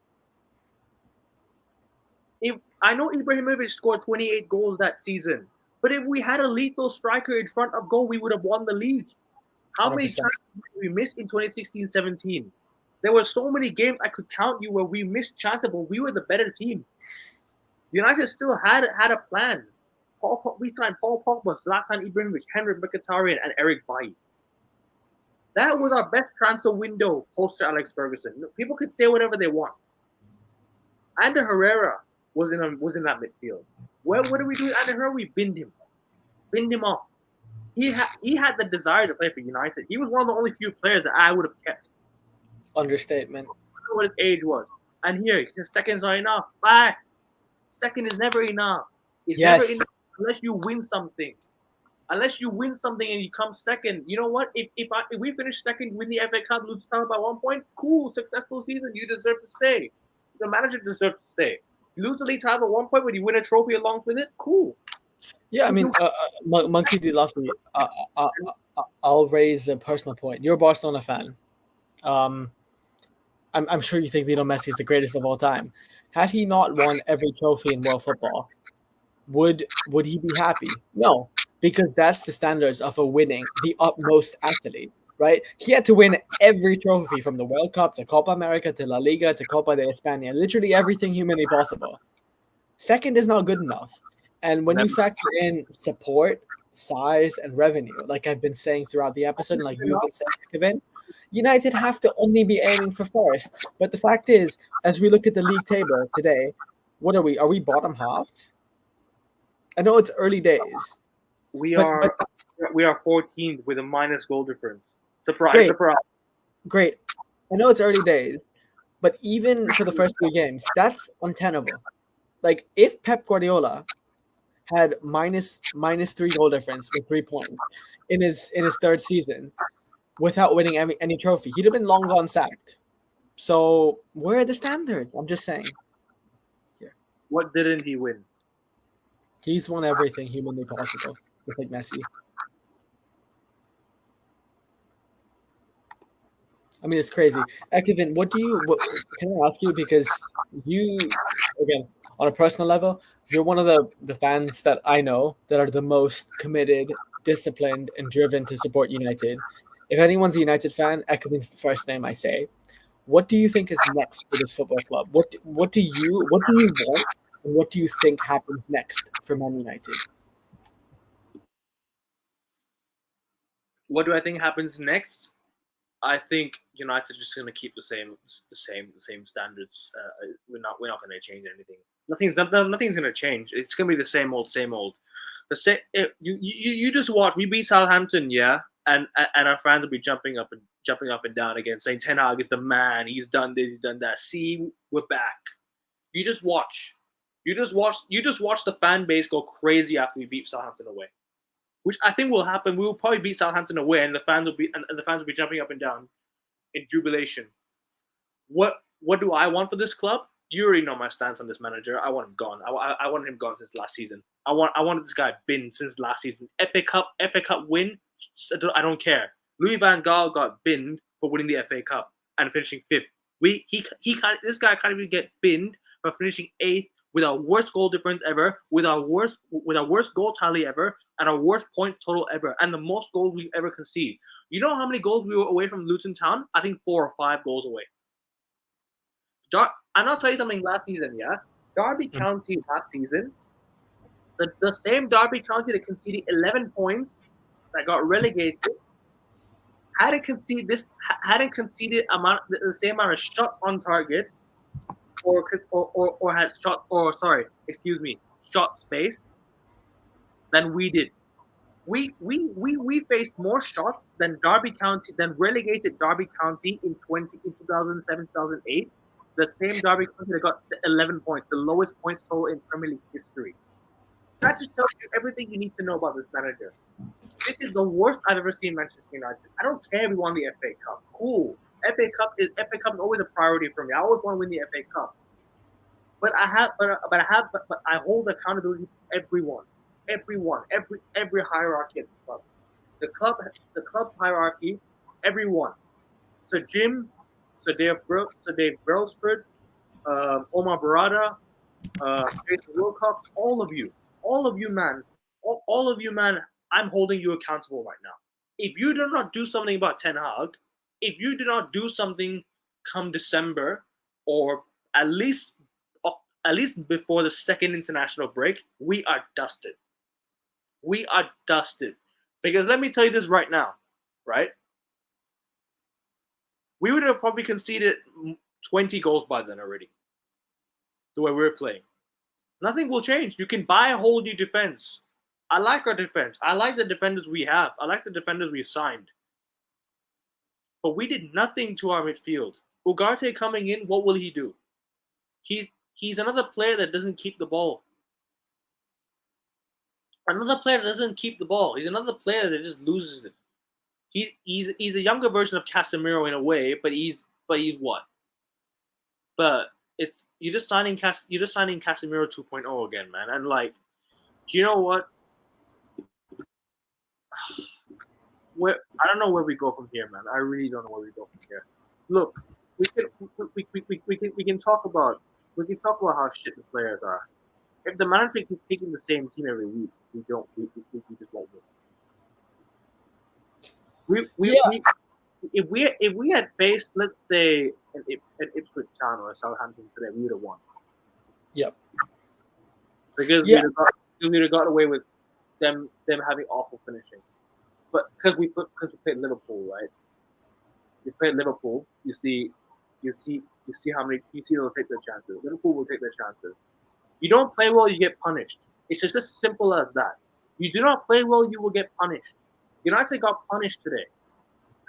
I know Ibrahimovic scored 28 goals that season, but if we had a lethal striker in front of goal, we would have won the league. How 100%. Many chances did we miss in 2016-17? There were so many games I could count you where we missed chances, but we were the better team. United still had a plan. We signed Paul Pogba, Zlatan Ibrahimovic, Henrik Mkhitaryan, and Eric Bailly. That was our best transfer window post Alex Ferguson. People could say whatever they want. Ander Herrera was in that midfield. What did we do with Ander Herrera? We binned him off. He had the desire to play for United. He was one of the only few players that I would have kept. Understatement. I don't know what his age was. And here, his second's not enough. Bye. Second is never enough. It's never enough unless you win something. Unless you win something and you come second. You know what? If we finish second, win the FA Cup, lose the title by 1 point, cool, successful season. You deserve to stay. The manager deserves to stay. You lose the league title by 1 point, but you win a trophy along with it, cool. Yeah, I mean, Monkey D. Luffy, I'll raise a personal point. You're a Barcelona fan. I'm sure you think Lionel Messi is the greatest of all time. Had he not won every trophy in world football, would he be happy? No, because that's the standards of a winning, the utmost athlete, right? He had to win every trophy from the World Cup to Copa America to La Liga to Copa de España, literally everything humanly possible. Second is not good enough. And when you factor in support, size, and revenue, like I've been saying throughout the episode, and like you've been saying, Kevin, United have to only be aiming for first. But the fact is, as we look at the league table today, what are we? Are we bottom half? I know it's early days. We are 14th with a minus goal difference. Surprise. Great. I know it's early days, but even for the first 3 games, that's untenable. Like if Pep Guardiola had minus 3 goal difference with 3 points in his third season without winning any trophy, he'd have been long gone sacked. So where are the standards? I'm just saying. Here. What didn't he win? He's won everything humanly possible, just like Messi. I mean, it's crazy. Kevin, can I ask you, because you, again, on a personal level, you're one of the fans that I know that are the most committed, disciplined, and driven to support United. If anyone's a United fan, Kevin's the first name I say. What do you think is next for this football club? What do you want, and what do you think happens next for Man United? What do I think happens next? I think United are just going to keep the same standards. We're not going to change anything. Nothing's going to change. It's going to be the same old, same old. The same. You just watch. We beat Southampton, yeah, and our fans will be jumping up and down again, saying Ten Hag is the man. He's done this. He's done that. See, we're back. You just watch. You just watch the fan base go crazy after we beat Southampton away, which I think will happen. We will probably beat Southampton away, and the fans will be jumping up and down in jubilation. What do I want for this club? You already know my stance on this manager. I want him gone. I wanted him gone since last season. I wanted this guy binned since last season. FA Cup win. I don't care. Louis Van Gaal got binned for winning the FA Cup and finishing fifth. This guy can't even get binned for finishing eighth with our worst goal difference ever, with our worst goal tally ever, and our worst point total ever, and the most goals we've ever conceded. You know how many goals we were away from Luton Town? I think 4 or 5 goals away. And I'll tell you something last season, yeah? Derby County last season, the same Derby County that conceded 11 points, that got relegated, hadn't conceded the same amount of shots on target, or had shot space than we did. We faced more shots than relegated Derby County in 2007, 2008. The same Derby County that got 11 points, the lowest points total in Premier League history. That just tells you everything you need to know about this manager. This is the worst I've ever seen Manchester United. I don't care if we won the FA Cup. Cool. FA Cup is always a priority for me. I always want to win the FA Cup. But I hold accountability to everyone. Every hierarchy at the club. The club's hierarchy, everyone. So Jim, Dave Brailsford, Omar Barada, Jason Wilcox, all of you, man, all of you, man, I'm holding you accountable right now. If you do not do something about Ten Hag, if you do not do something come December, or at least before the second international break, we are dusted. We are dusted. Because let me tell you this right now, right? We would have probably conceded 20 goals by then already, the way we're playing. Nothing will change. You can buy a whole new defense. I like our defense. I like the defenders we have. I like the defenders we signed. But we did nothing to our midfield. Ugarte coming in, what will he do? He's another player that doesn't keep the ball. Another player that doesn't keep the ball. He's another player that just loses it. He's a younger version of Casemiro in a way, but he's what? But you're just signing Casemiro 2.0 again, man. And like, do you know what? I don't know where we go from here, man. I really don't know where we go from here. Look, we can talk about how shit the players are. If the manager keeps picking the same team every week, we just won't win. If we had faced, let's say, an Ipswich Town or a Southampton today, we would have won. Yep. Because we'd have got away with them having awful finishing. But because we played Liverpool, right? We played Liverpool. You see how many they'll take their chances. Liverpool will take their chances. You don't play well, you get punished. It's just as simple as that. You do not play well, you will get punished. United got punished today.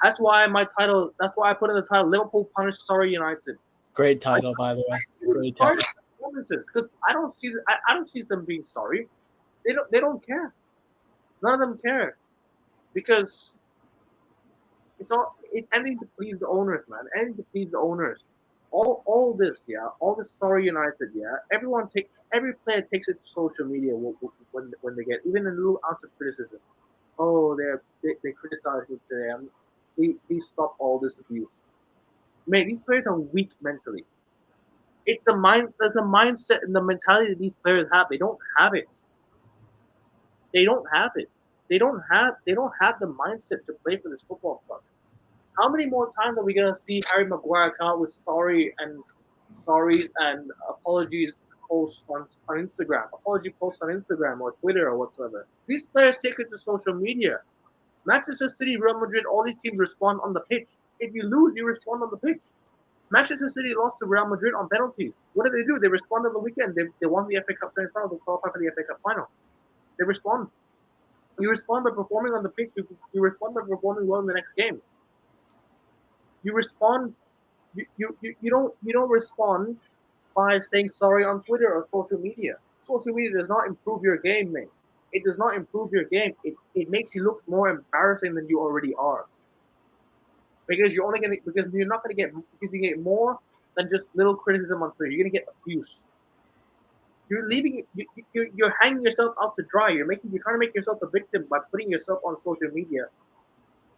That's why I put in the title, Liverpool punished Sorry United. Great title, by the way. Great title. Because I don't see them being sorry. They don't care. None of them care. Because it's anything to please the owners, man. Anything to please the owners. All this Sorry United, yeah. Every player takes it to social media when they get even a little ounce of criticism. Oh, they criticize me today. Please stop all this abuse. Mate, these players are weak mentally. There's a mindset and the mentality that these players have. They don't have it. They don't have the mindset to play for this football club. How many more times are we gonna see Harry Maguire come out with sorries and apologies posts on Instagram, apology posts on Instagram or Twitter or whatsoever? These players take it to social media. Manchester City, Real Madrid, all these teams respond on the pitch. If you lose, you respond on the pitch. Manchester City lost to Real Madrid on penalties. What did they do? They responded on the weekend. They won the FA Cup semi-final. They qualified for the FA Cup final. They respond. You respond by performing on the pitch. You respond by performing well in the next game. You respond. You don't respond by saying sorry on Twitter or social media. Social media does not improve your game, mate. It does not improve your game. It makes you look more embarrassing than you already are. Because you're not gonna get because you get more than just little criticism on Twitter. You're gonna get abuse. You're leaving you're hanging yourself out to dry. You're trying to make yourself a victim by putting yourself on social media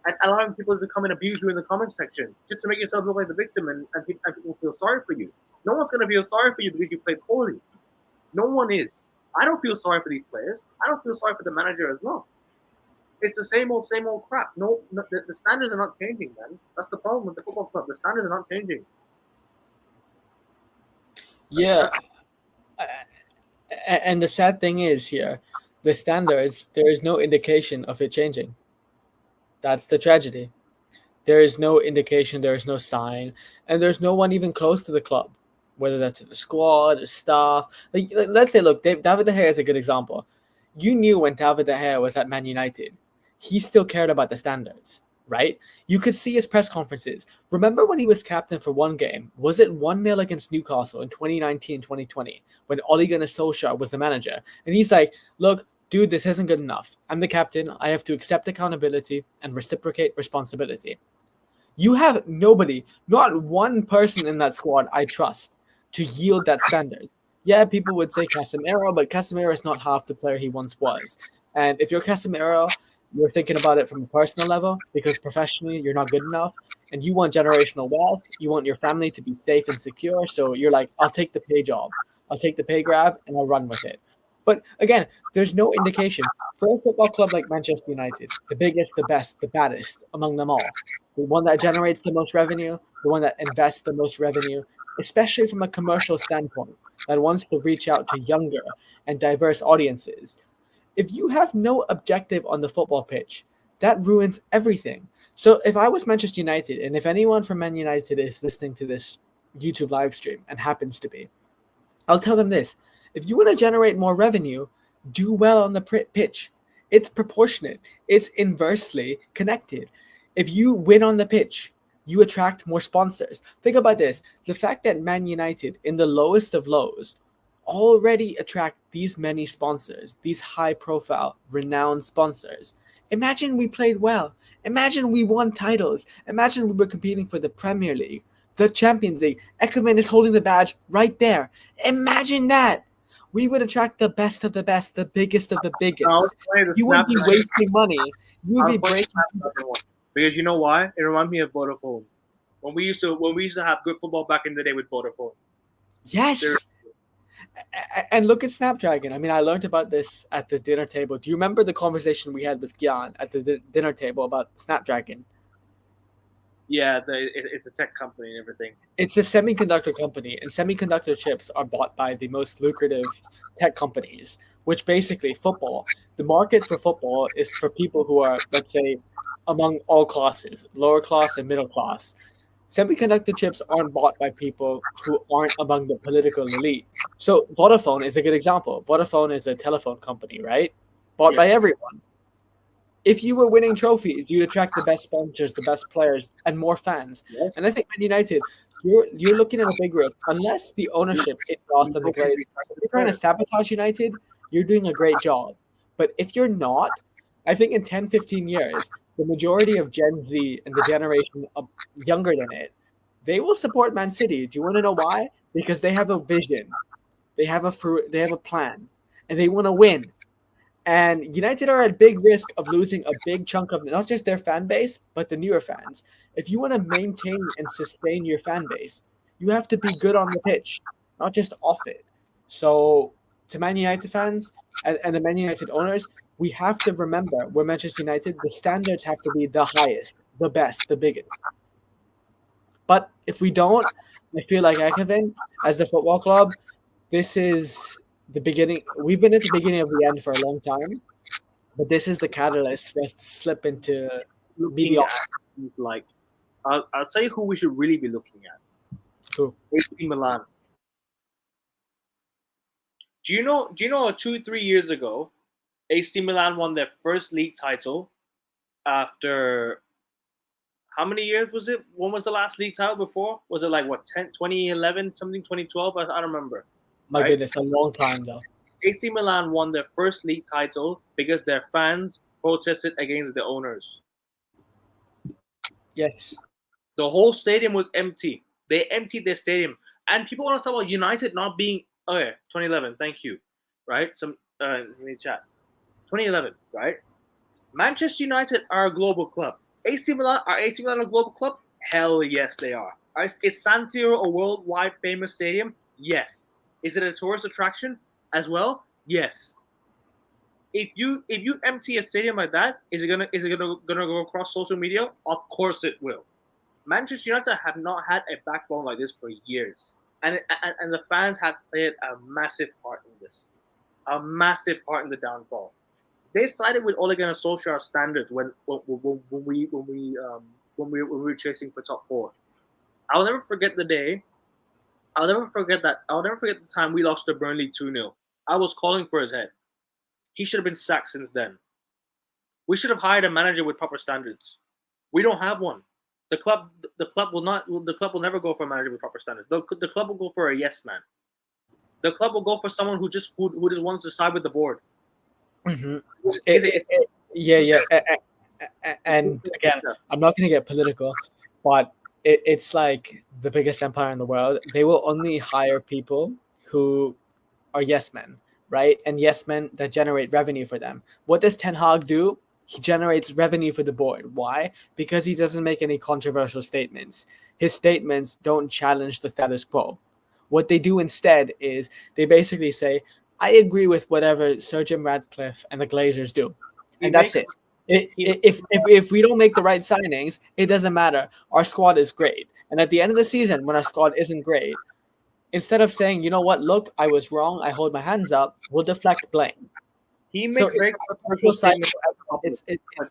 and allowing people to come and abuse you in the comment section just to make yourself look like the victim and people feel sorry for you. No one's gonna feel sorry for you because you played poorly. No one is. I don't feel sorry for these players. I don't feel sorry for the manager as well. It's the same old crap. The standards are not changing, man. That's the problem with the football club. The standards are not changing. Yeah, and the sad thing is here, the standards, there is no indication of it changing. That's the tragedy. There is no indication, there is no sign, and there's no one even close to the club, whether that's the squad, the staff. Let's say, look, David De Gea is a good example. You knew when David De Gea was at Man United, he still cared about the standards, right? You could see his press conferences. Remember when he was captain for one game? Was it 1-0 against Newcastle in 2019, 2020, when Ole Gunnar Solskjaer was the manager? And he's like, look, dude, this isn't good enough. I'm the captain. I have to accept accountability and reciprocate responsibility. You have nobody, not one person in that squad I trust to yield that standard. Yeah, people would say Casemiro, but Casemiro is not half the player he once was. And if you're Casemiro, you're thinking about it from a personal level because professionally you're not good enough and you want generational wealth. You want your family to be safe and secure. So you're like, I'll take the pay job. I'll take the pay grab and I'll run with it. But again, there's no indication for a football club like Manchester United, the biggest, the best, the baddest among them all, the one that generates the most revenue, the one that invests the most revenue, especially from a commercial standpoint, that wants to reach out to younger and diverse audiences. If you have no objective on the football pitch, that ruins everything. So if I was Manchester United, and if anyone from Man United is listening to this YouTube live stream and happens to be, I'll tell them this. If you want to generate more revenue, do well on the pitch. It's proportionate. It's inversely connected. If you win on the pitch, you attract more sponsors. Think about this. The fact that Man United, in the lowest of lows, already attract these many sponsors, these high-profile, renowned sponsors. Imagine we played well. Imagine we won titles. Imagine we were competing for the Premier League, the Champions League. Eckerman is holding the badge right there. Imagine that. We would attract the best of the best, the biggest of the biggest. You wouldn't be wasting money. You would be breaking. Because you know why? It reminds me of Vodafone. When we used to have good football back in the day with Vodafone. Yes. And look at Snapdragon. I mean, I learned about this at the dinner table. Do you remember the conversation we had with Gian at the dinner table about Snapdragon? Yeah, it's a tech company and everything. It's a semiconductor company, and semiconductor chips are bought by the most lucrative tech companies, which basically football. The market for football is for people who are, let's say, among all classes, lower class and middle class. Semiconductor chips aren't bought by people who aren't among the political elite. So Vodafone is a good example. Vodafone is a telephone company, right? Bought by everyone. If you were winning trophies, you'd attract the best sponsors, the best players, and more fans. Yes. And I think Man United, you're looking at a big risk. Unless the ownership is not on the greatest. If you're trying to sabotage United, you're doing a great job. But if you're not, I think in 10, 15 years, the majority of Gen Z and the generation younger than it, they will support Man City. Do you want to know why? Because they have a vision, they have a plan, and they want to win. And United are at big risk of losing a big chunk of not just their fan base, but the newer fans. If you want to maintain and sustain your fan base, you have to be good on the pitch, not just off it. So to Man United fans and the Man United owners, we have to remember we're Manchester United. The standards have to be the highest, the best, the biggest. But if we don't, I feel like Kevin, as the football club, this is the beginning. We've been at the beginning of the end for a long time, but this is the catalyst for us to slip into Looking mediocrity. at like, I'll say who we should really be looking at. Who? AC Milan. Do you know? 2-3 years ago, AC Milan won their first league title after how many years was it? When was the last league title before? Was it like what 2011 something 2012? I don't remember. My Right? goodness, a long time though. AC Milan won their first league title because their fans protested against the owners. Yes. The whole stadium was empty. They emptied their stadium, and people want to talk about United not being. Okay, 2011. Thank you. Right? Let me chat. 2011. Right? Manchester United are a global club. AC Milan a global club? Hell yes, they are. Is San Siro a worldwide famous stadium? Yes. Is it a tourist attraction as well? Yes. If you empty a stadium like that, is it gonna go across social media? Of course it will. Manchester United have not had a backbone like this for years, and the fans have played a massive part in this, a massive part in the downfall. They sided with Ole Gunnar Solskjaer standards when we were chasing for top four. I'll never forget the day. I'll never forget that. I'll never forget the time we lost to Burnley 2-0. I was calling for his head. He should have been sacked since then. We should have hired a manager with proper standards. We don't have one. The club will not. The club will never go for a manager with proper standards. The club will go for a yes man. The club will go for someone who just wants to side with the board. Mm-hmm. Yeah. And again, I'm not going to get political, but it's like the biggest empire in the world. They will only hire people who are yes men, right? And yes men that generate revenue for them. What does Ten Hag do? He generates revenue for the board. Why? Because he doesn't make any controversial statements. His statements don't challenge the status quo. What they do instead is they basically say, I agree with whatever Sir Jim Radcliffe and the Glazers do. And that's it. If we don't make the right signings, it doesn't matter. Our squad is great. And at the end of the season, when our squad isn't great, instead of saying, you know what, look, I was wrong, I hold my hands up, we'll deflect blame. He So makes very it's controversial statements.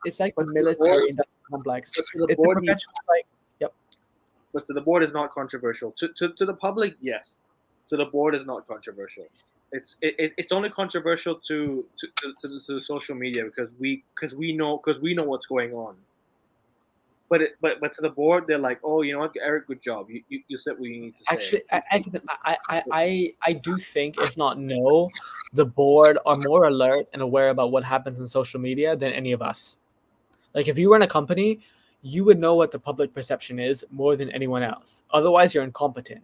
it's like the military industrial complex. To the It's a board, professional like, yep. but to the board is not controversial. To the public, yes. To the board is not controversial. It's only controversial to the social media because we know what's going on. But to the board, they're like, oh, you know what, Eric, good job. You said what you need to say. Actually, I do think, if not no, the board are more alert and aware about what happens in social media than any of us. Like if you run a company, you would know what the public perception is more than anyone else. Otherwise, you're incompetent.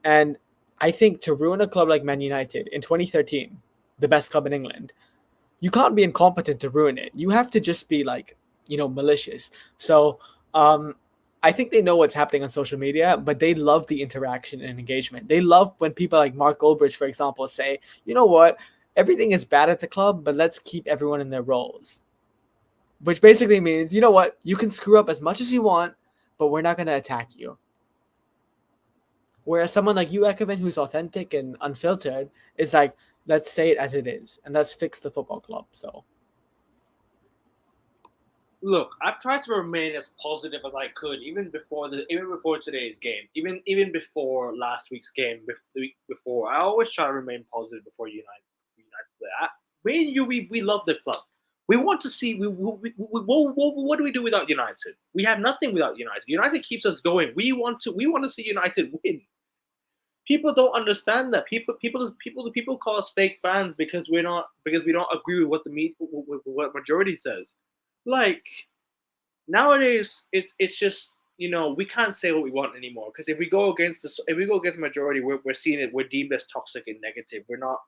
And I think to ruin a club like Man United in 2013, the best club in England, you can't be incompetent to ruin it. You have to just be like, malicious. So I think they know what's happening on social media, but they love the interaction and engagement. They love when people like Mark Goldbridge, for example, say, you know what, everything is bad at the club, but let's keep everyone in their roles. Which basically means, you know what, you can screw up as much as you want, but we're not going to attack you. Whereas someone like you, Ekevin, who's authentic and unfiltered, is like, let's say it as it is, and let's fix the football club. So, look, I've tried to remain as positive as I could, even before today's game, even before last week's game, the week before. I always try to remain positive before United play. Me and you, we love the club. We want to see. What do we do without United? We have nothing without United. United keeps us going. We want to see United win. People don't understand that. People call us fake fans because we don't agree with what majority says. Like nowadays, it's just we can't say what we want anymore because if we go against the majority, we're seeing it. We're deemed as toxic and negative. We're not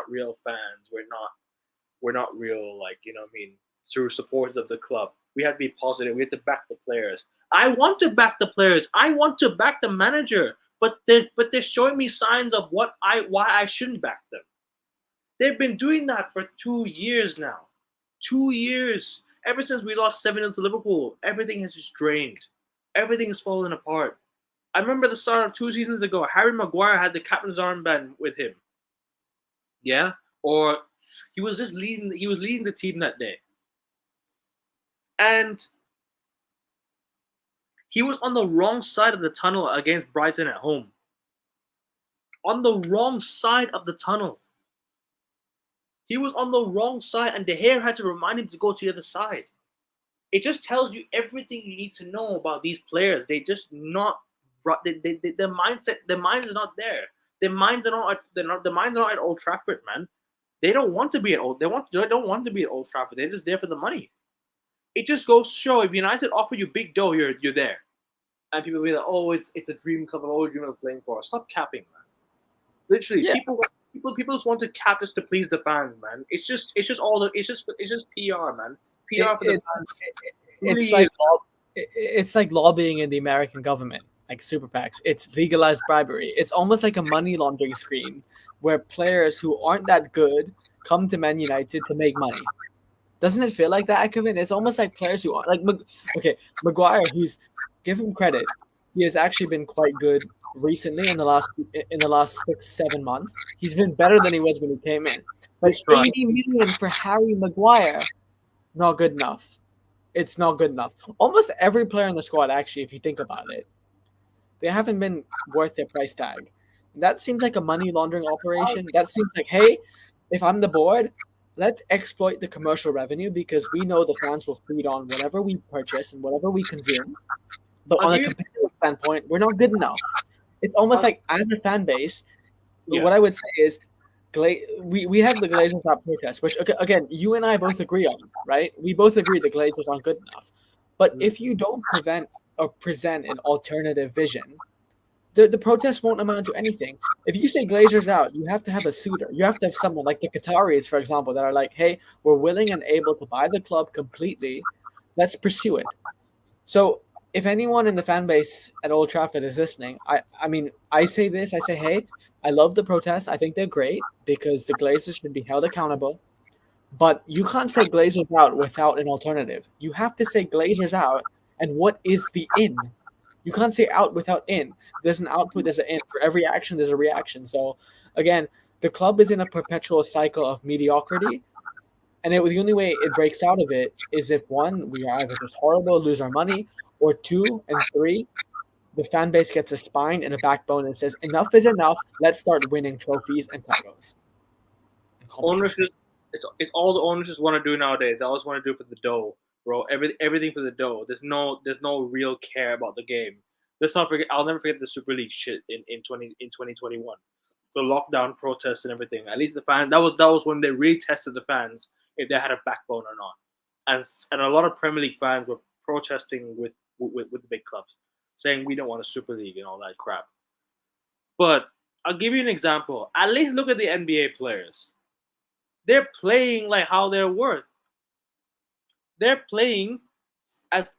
real fans. We're not real true supporters of the club. We have to be positive. We have to back the players. I want to back the players. I want to back the manager. But they're showing me signs of why I shouldn't back them. They've been doing that for 2 years now. 2 years. Ever since we lost 7-0 to Liverpool, everything has just drained. Everything is falling apart. I remember the start of 2 seasons ago, Harry Maguire had the captain's armband with him. Yeah? Or he was leading the team that day. And he was on the wrong side of the tunnel against Brighton at home. On the wrong side of the tunnel. He was on the wrong side, and De Gea had to remind him to go to the other side. It just tells you everything you need to know about these players. They just not their mindset. Their minds are not there. Their minds are not. Their minds are not at Old Trafford, man. They don't want to be at Old. They don't want to be at Old Trafford. They're just there for the money. It just goes to show if United offer you big dough, you're there. And people be like, oh, it's a dream club. I've always dreamed of playing for. Stop capping, man. Literally, Yeah. people just want to cap just to please the fans, man. It's just PR, man. PR for the fans. It's like lobbying in the American government, like super PACs. It's legalized bribery. It's almost like a money laundering scheme where players who aren't that good come to Man United to make money. Doesn't it feel like that, Kevin? It's almost like players who aren't like Maguire, who's give him credit, he has actually been quite good recently in the last 6-7 months. He's been better than he was when he came in. But 80 million for Harry Maguire, not good enough. It's not good enough. Almost every player in the squad, actually, if you think about it, they haven't been worth their price tag. That seems like a money laundering operation. That seems like, hey, if I'm the board, let's exploit the commercial revenue because we know the fans will feed on whatever we purchase and whatever we consume. But on a competitive standpoint, we're not good enough. It's almost like as a fan base, what I would say is we have the Glazers out protest, which again, you and I both agree on, right? We both agree the Glazers aren't good enough. But if you don't present an alternative vision, the protest won't amount to anything. If you say Glazers out, you have to have a suitor. You have to have someone like the Qataris, for example, that are like, hey, we're willing and able to buy the club completely. Let's pursue it. So if anyone in the fan base at Old Trafford is listening, I say this, I say, hey, I love the protests. I think they're great because the Glazers should be held accountable. But you can't say Glazers out without an alternative. You have to say Glazers out, and what is the in? You can't say out without in. There's an output, there's an in. For every action, there's a reaction. So, again, the club is in a perpetual cycle of mediocrity. And the only way it breaks out of it is if, one, we are either just horrible, lose our money, or two and three, the fan base gets a spine and a backbone and says, enough is enough. Let's start winning trophies and titles. Owners it's all the owners just want to do nowadays. They always want to do for the dough, bro. Everything for the dough. There's no real care about the game. Let's not forget. I'll never forget the Super League shit in 2021. The lockdown protests and everything. At least the fans. That was when they really tested the fans if they had a backbone or not. And a lot of Premier League fans were protesting with the big clubs, saying we don't want a Super League and all that crap. But I'll give you an example. At least look at the NBA players. They're playing like how they're worth. They're playing as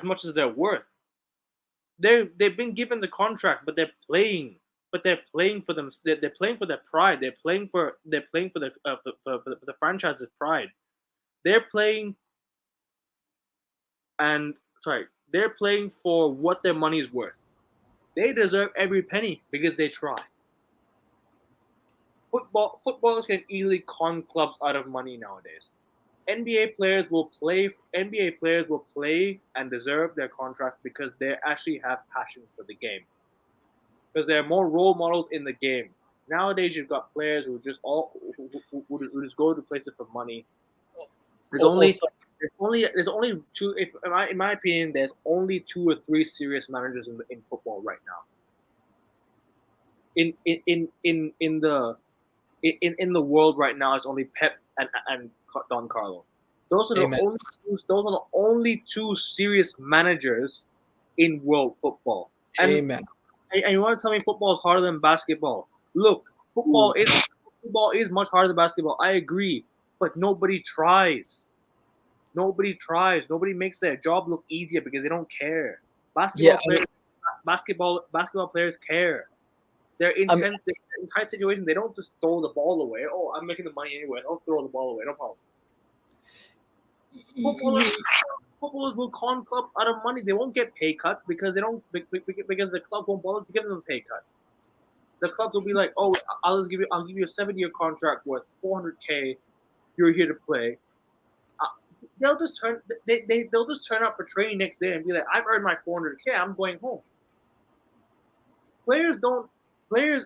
much as they're worth. They've been given the contract, but they're playing. But they're playing for them. They're playing for their pride. They're playing for the franchise's pride. They're playing they're playing for what their money is worth. They deserve every penny because they try. Footballers can easily con clubs out of money nowadays. NBA players will play and deserve their contracts because they actually have passion for the game. Because there are more role models in the game. Nowadays, you've got players who just go to places for money. There's only two. In my opinion, there's only 2 or 3 serious managers in football right now. In the world right now, it's only Pep and Don Carlo. Those are the only 2 serious managers in world football. Amen. And you want to tell me football is harder than basketball? Look, football is much harder than basketball. I agree, but nobody tries. Nobody tries. Nobody makes their job look easier because they don't care. Basketball players care. They're intense. They're in tight situations. They don't just throw the ball away. Oh, I'm making the money anyway. I'll throw the ball away. No problem. Footballers will con club out of money. They won't get pay cuts because they don't because the club won't bother to give them a pay cut. The clubs will be like, "Oh, I'll give you a 7-year contract worth 400K. You're here to play." Uh, they'll just turn up for training next day and be like, "I've earned my 400K. I'm going home." Players don't players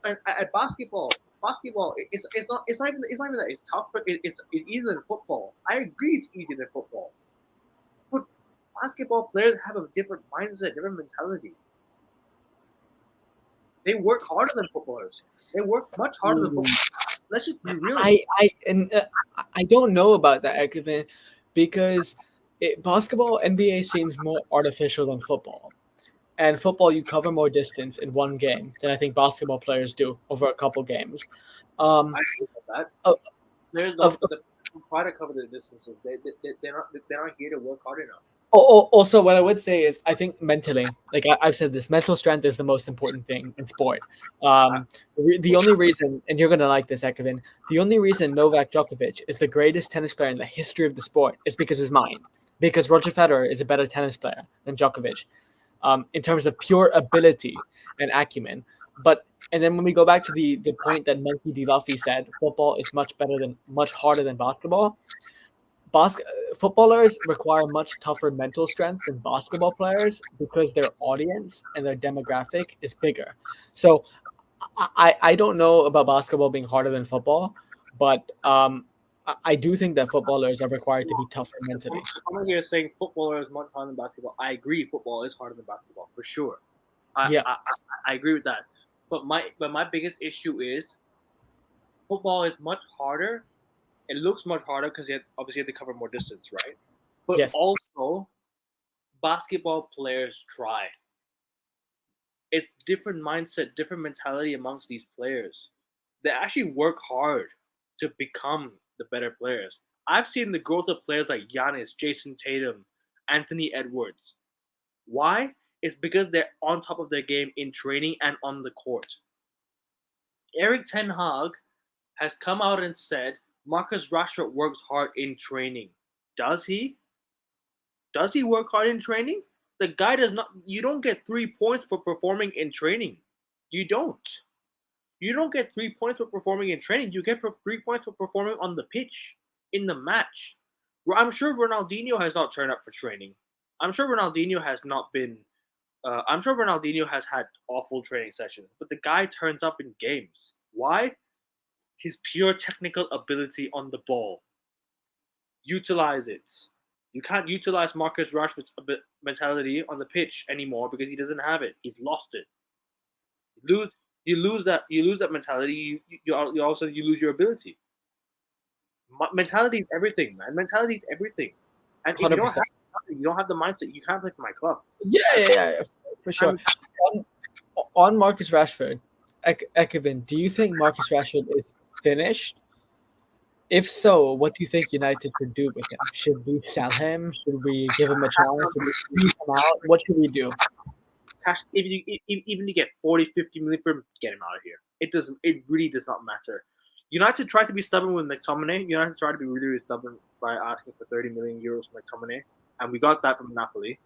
at basketball. Basketball, it's not even that it's tougher. It's easier than football. I agree, it's easier than football. But basketball players have a different mindset, different mentality. They work harder than footballers. They work much harder than footballers. Let's just be real. I don't know about that, Ekvin, because basketball NBA seems more artificial than football. And football, you cover more distance in one game than I think basketball players do over a couple games. I agree with that. Of, Players of, don't try to cover the distances. They're not here to work hard enough. Also, what I would say is, I think mentally, like I've said, this mental strength is the most important thing in sport. The only reason, and you're gonna like this, Ekvin, the only reason Novak Djokovic is the greatest tennis player in the history of the sport is because his mind. Because Roger Federer is a better tennis player than Djokovic, in terms of pure ability and acumen. And then when we go back to the point that Monkey D. Luffy said, football is much harder than basketball. Footballers require much tougher mental strength than basketball players because their audience and their demographic is bigger. So I don't know about basketball being harder than football, but I do think that footballers are required to be tougher mentally. I'm here saying football is much harder than basketball. I agree, football is harder than basketball for sure. Yeah. I agree with that. But my biggest issue is football is much harder. It looks much harder because you obviously have to cover more distance, right? But Yes. also, basketball players try. It's different mindset, different mentality amongst these players. They actually work hard to become the better players. I've seen the growth of players like Giannis, Jason Tatum, Anthony Edwards. Why? It's because they're on top of their game in training and on the court. Eric Ten Hag has come out and said Marcus Rashford works hard in training. Does he? Does he work hard in training? The guy does not. You don't get 3 points for performing in training. You don't. You don't get 3 points for performing in training. You get 3 points for performing on the pitch in the match. I'm sure Ronaldinho has not turned up for training. I'm sure Ronaldinho has not been. I'm sure Ronaldinho has had awful training sessions, but the guy turns up in games. Why? His pure technical ability on the ball. Utilize it. You can't utilize Marcus Rashford's mentality on the pitch anymore because he doesn't have it. He's lost it. You lose that mentality. You lose your ability. Mentality is everything, man. Mentality is everything. And if 100%. you don't have the mindset, you can't play for my club. Yeah, for sure. On Marcus Rashford, Ekvin, do you think Marcus Rashford is finished? If so, what do you think United should do with him? Should we sell him? Should we give him a chance? Should we squeeze him out? What should we do? Cash, even you get 40, 50 million for him, get him out of here. It really does not matter. United tried to be stubborn with McTominay. United tried to be really, really stubborn by asking for 30 million euros for McTominay, and we got that from Napoli.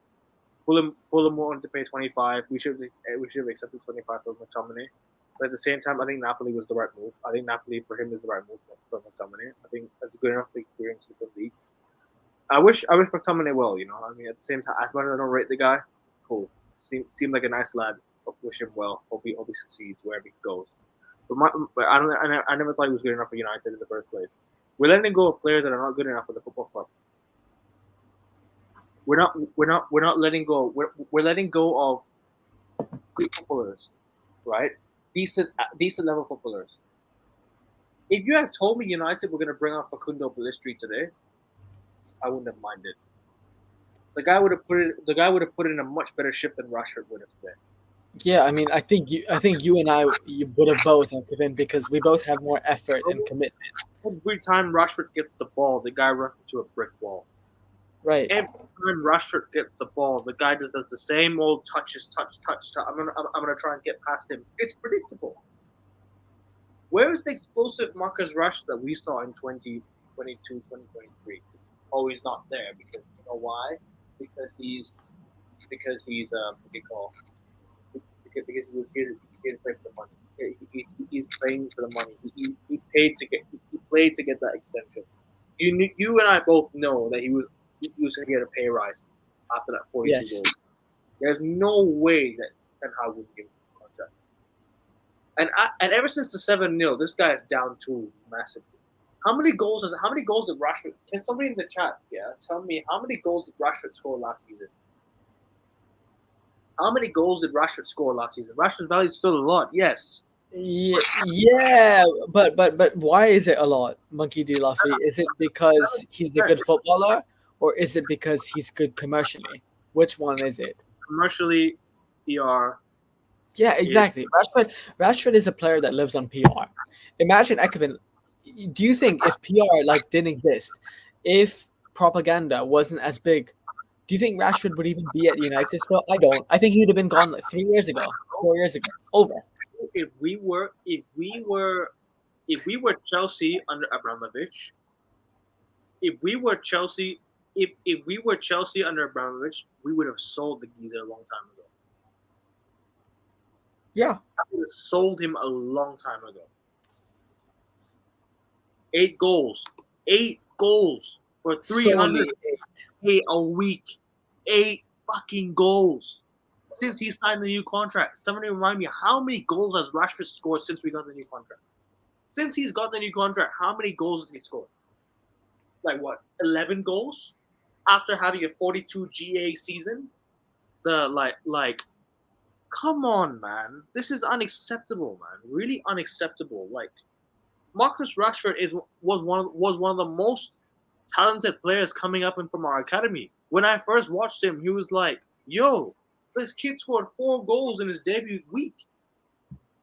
Fulham wanted to pay 25. We should have accepted 25 for McTominay. But at the same time, I think Napoli was the right move. I think Napoli for him is the right move for McTominay. I think that's good enough to experience the league. I wish McTominay well. I mean, at the same time, as much as I don't rate the guy, cool. Seemed like a nice lad. Wish him well. Hope he succeeds wherever he goes. But I never thought he was good enough for United in the first place. We're letting go of players that are not good enough for the football club. We're not letting go. We're letting go of good footballers, right? Decent level footballers. If you had told me United were going to bring on Facundo Ballistri today, I wouldn't have minded. The guy would have put it in a much better ship than Rashford would have today. Yeah, I mean, I think you and I would have both, because we both have more effort and commitment. Every time Rashford gets the ball, the guy runs into a brick wall. Right. Every time Rashford gets the ball, the guy just does the same old touches, touch. I'm gonna try and get past him. It's predictable. Where is the explosive Marcus Rashford that we saw in 2022, 2023? Oh, he's not there because you know why? Because what do you call? Because he to play for the money. He's playing for the money. He paid to get he played to get that extension. You and I both know that he was going to get a pay rise after that 42 Yes. goals. There's no way that Ten Hag would give him a contract. And ever since the 7-0, this guy is down too massively. How many goals did Rashford? Can somebody in the chat, tell me how many goals did Rashford score last season? How many goals did Rashford score last season? Rashford's value is still a lot, yes. Yeah, but why is it a lot, Monkey D. Luffy? Is it because he's a good footballer, or is it because he's good commercially? Which one is it? Commercially, PR. Yeah, exactly. Rashford is a player that lives on PR. Imagine Ekvin. Do you think if PR like didn't exist, if propaganda wasn't as big, do you think Rashford would even be at United still? I don't. I think he would have been gone like 3 years ago, 4 years ago. Over. If we were Chelsea under Abramovich, if we were Chelsea, if we were Chelsea under Abramovich, we would have sold the geezer a long time ago. Yeah. We would have sold him a long time ago. 8 goals, 8 goals for 300 a week, 8 fucking goals. Since he signed the new contract, somebody remind me, how many goals has Rashford scored since we got the new contract? Since he's got the new contract, how many goals did he score? Like what? 11 goals after having a 42 GA season. Come on, man. This is unacceptable, man. Really unacceptable. Like Marcus Rashford was one of the most talented players coming up and from our academy. When I first watched him, he was like, "Yo, this kid scored 4 goals in his debut week."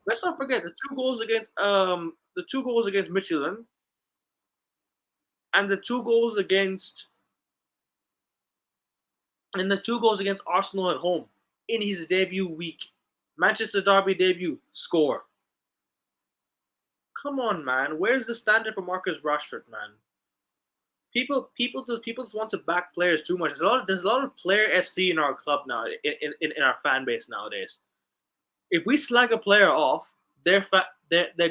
Let's not forget the two goals against Michelin and the 2 goals against Arsenal at home in his debut week. Manchester Derby debut, score. Come on, man. Where's the standard for Marcus Rashford, man? People just want to back players too much. There's a lot of player FC in our club now, in our fan base nowadays. If we slag a player off, their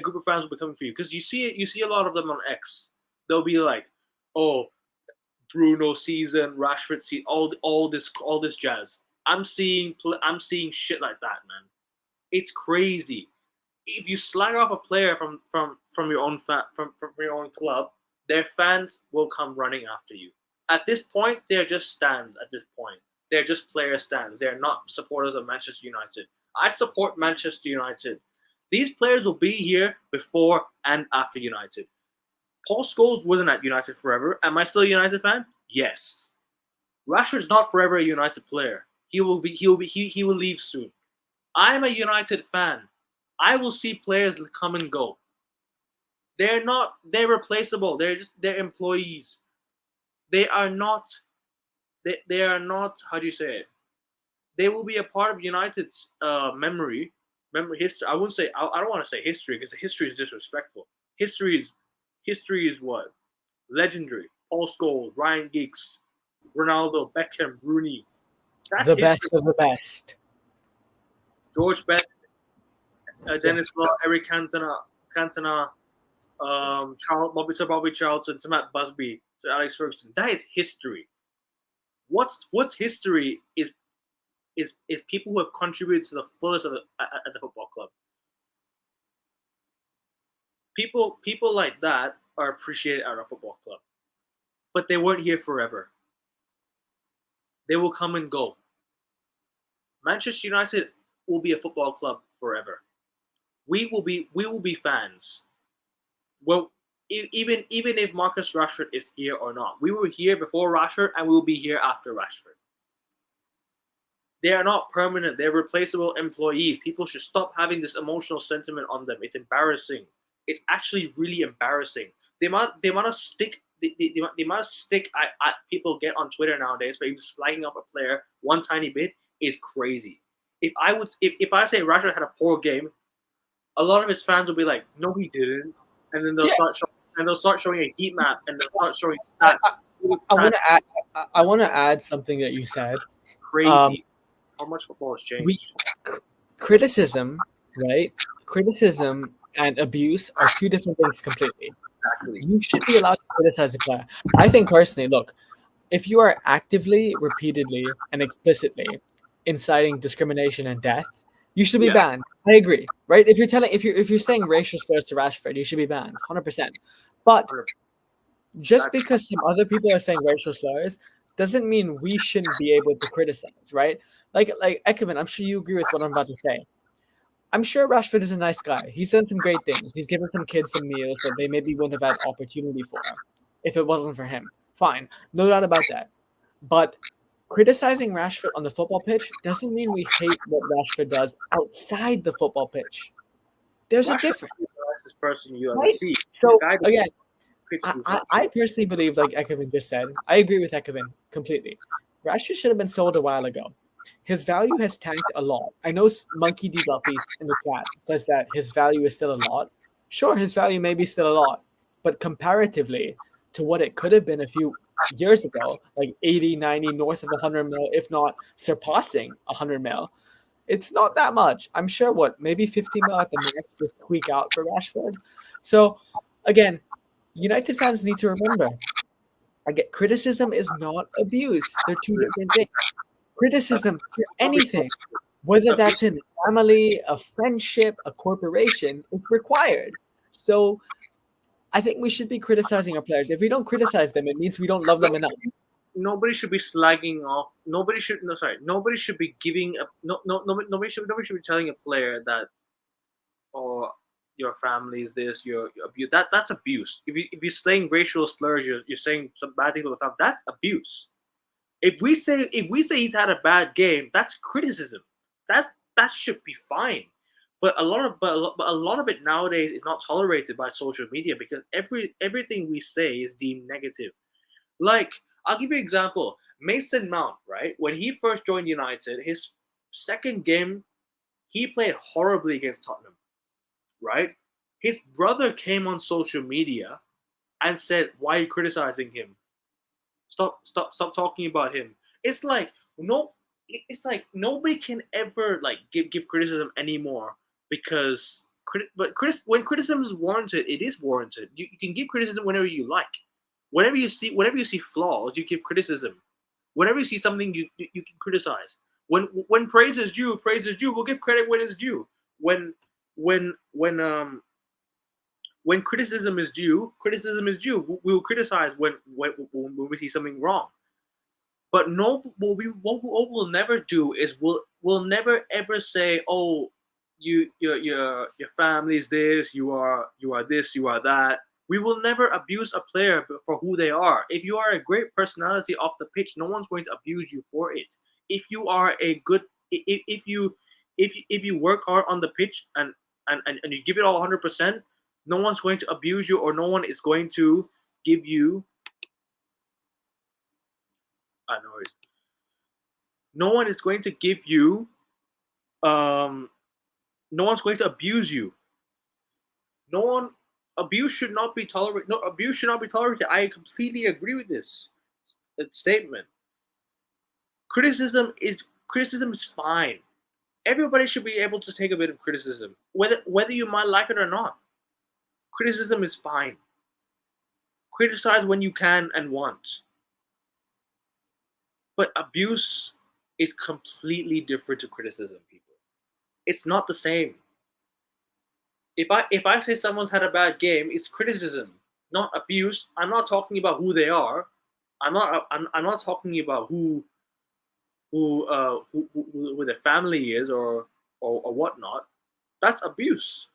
group of fans will be coming for you because you see a lot of them on X. They'll be like, "Oh, Bruno season, Rashford season, all this jazz." I'm seeing shit like that, man. It's crazy. If you slag off a player from your own from your own club, their fans will come running after you. At this point, they're just stands. At this point, they're just player stands. They're not supporters of Manchester United. I support Manchester United. These players will be here before and after United. Paul Scholes wasn't at United forever. Am I still a United fan? Yes. Rashford's not forever a United player. He will leave soon. I'm a United fan. I will see players come and go. They're replaceable. They're employees. They are not how do you say it? They will be a part of United's memory history. I wouldn't say I don't want to say history because the history is disrespectful. History is what? Legendary. Paul Scholes, Ryan Giggs, Ronaldo, Beckham, Rooney. That's the history. Best of the best. George Best, Dennis Law, Eric Cantona, Bobby Charlton, to Matt Busby, to Alex Ferguson. That is history. What's history is people who have contributed to the fullest at the football club. People like that are appreciated at our football club, but they weren't here forever. They will come and go. Manchester United will be a football club forever. We will be fans. Well, even if Marcus Rashford is here or not, we were here before Rashford and we will be here after Rashford. They are not permanent. They're replaceable employees. People should stop having this emotional sentiment on them. It's embarrassing. It's actually really embarrassing. The amount of stick people get on Twitter nowadays for even slagging off a player one tiny bit is crazy. If I say Rashford had a poor game, a lot of his fans will be like, "No, he didn't," and then they'll start showing a heat map and they'll start showing stats. I want to add. I want to add something that you said. Crazy how much football has We changed. criticism, right? Criticism and abuse are two different things completely. Exactly. You should be allowed to criticize a player. I think personally, look, if you are actively, repeatedly, and explicitly inciting discrimination and death, you should be Yes. banned. I agree, right? If you're saying racial slurs to Rashford, you should be banned, 100%. But 100%. just That's because some other people are saying racial slurs doesn't mean we shouldn't be able to criticize, right? Like Ekman, I'm sure you agree with what I'm about to say. I'm sure Rashford is a nice guy. He's done some great things. He's given some kids some meals that they maybe wouldn't have had opportunity for if it wasn't for him. Fine, no doubt about that. But criticizing Rashford on the football pitch doesn't mean we hate what Rashford does outside the football pitch. There's a Rashford difference, is the nicest person you ever right? see. The So guy that again, picks I, his I, nuts. I personally believe, like Ekevin just said, I agree with Ekevin completely. Rashford should have been sold a while ago. His value has tanked a lot. I know Monkey D. Buffy in the chat says that his value is still a lot. Sure, his value may be still a lot, but comparatively to what it could have been a few years ago, like 80, 90, north of 100 mil, if not surpassing 100 mil, it's not that much. I'm sure maybe 50 mil at the max to squeak out for Rashford. So again, United fans need to remember, I get criticism is not abuse. They're two different things. Criticism for anything, whether that's in a family, a friendship, a corporation, is required. So I think we should be criticizing our players. If we don't criticize them, it means we don't love them enough. Nobody should be slagging off. Nobody should be giving a nobody should be telling a player that, or your family is this, your abuse. That's abuse. If you're saying racial slurs, you're saying some bad things about the family. That's abuse. If we say he's had a bad game, that's criticism. That's that should be fine. But a lot of it nowadays is not tolerated by social media because everything we say is deemed negative. Like, I'll give you an example. Mason Mount, right? When he first joined United, his second game, he played horribly against Tottenham, right? His brother came on social media and said, "Why are you criticizing him? Stop talking about him." It's like no, it's like nobody can ever like give criticism anymore because when criticism is warranted, it is warranted. You can give criticism whenever you like. Whenever you see flaws, you give criticism. Whenever you see something, you can criticize. When praise is due, praise is due. We'll give credit when it's due. When when when um when criticism is due. We will criticize when we see something wrong. But no, what we'll never do is we'll never ever say, "Oh, your family is this, you are this, you are that." We will never abuse a player for who they are. If you are a great personality off the pitch, no one's going to abuse you for it. If you are a good, if you work hard on the pitch and you give it all 100%, no one's going to abuse you, or no one is going to give you. I know no one is going to give you um no one's going to abuse you. No one Abuse should not be tolerated. No, abuse should not be tolerated. I completely agree with this statement. Criticism is fine. Everybody should be able to take a bit of criticism, whether you might like it or not. Criticism is fine. Criticize when you can and want. But abuse is completely different to criticism, people. It's not the same. If I say someone's had a bad game, it's criticism, not abuse. I'm not talking about who they are. I'm not talking about who their family is or whatnot. That's abuse.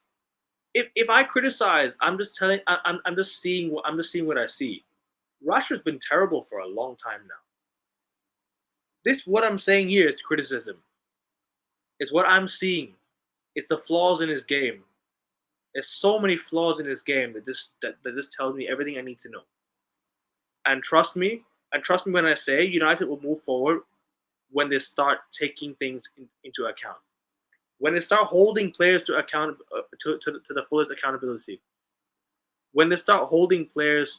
If I criticize, I'm just telling. I'm just seeing what I see. Russia's been terrible for a long time now. This what I'm saying here is criticism. It's what I'm seeing. It's the flaws in his game. There's so many flaws in his game that this tells me everything I need to know. And trust me when I say United will move forward when they start taking things into account. When they start holding players to account to the fullest accountability. When they start holding players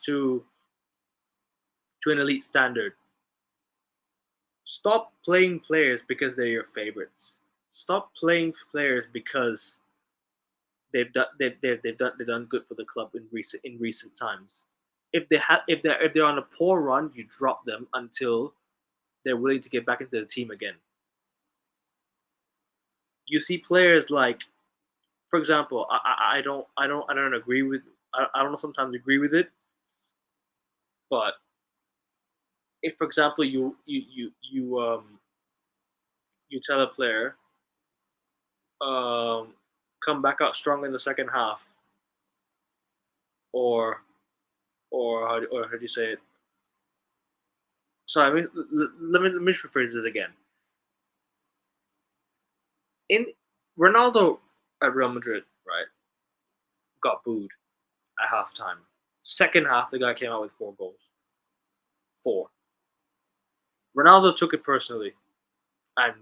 to an elite standard. Stop playing players because they're your favorites. Stop playing players because they've done good for the club in recent times. If they're on a poor run, you drop them until they're willing to get back into the team again. You see players like, for example, I don't agree with I don't sometimes agree with it, but if for example you tell a player um come back out strong in the second half, or how do you say it? Sorry, let me rephrase this again. In Ronaldo at Real Madrid, right, got booed at halftime. Second half, the guy came out with 4 goals. Four. Ronaldo took it personally and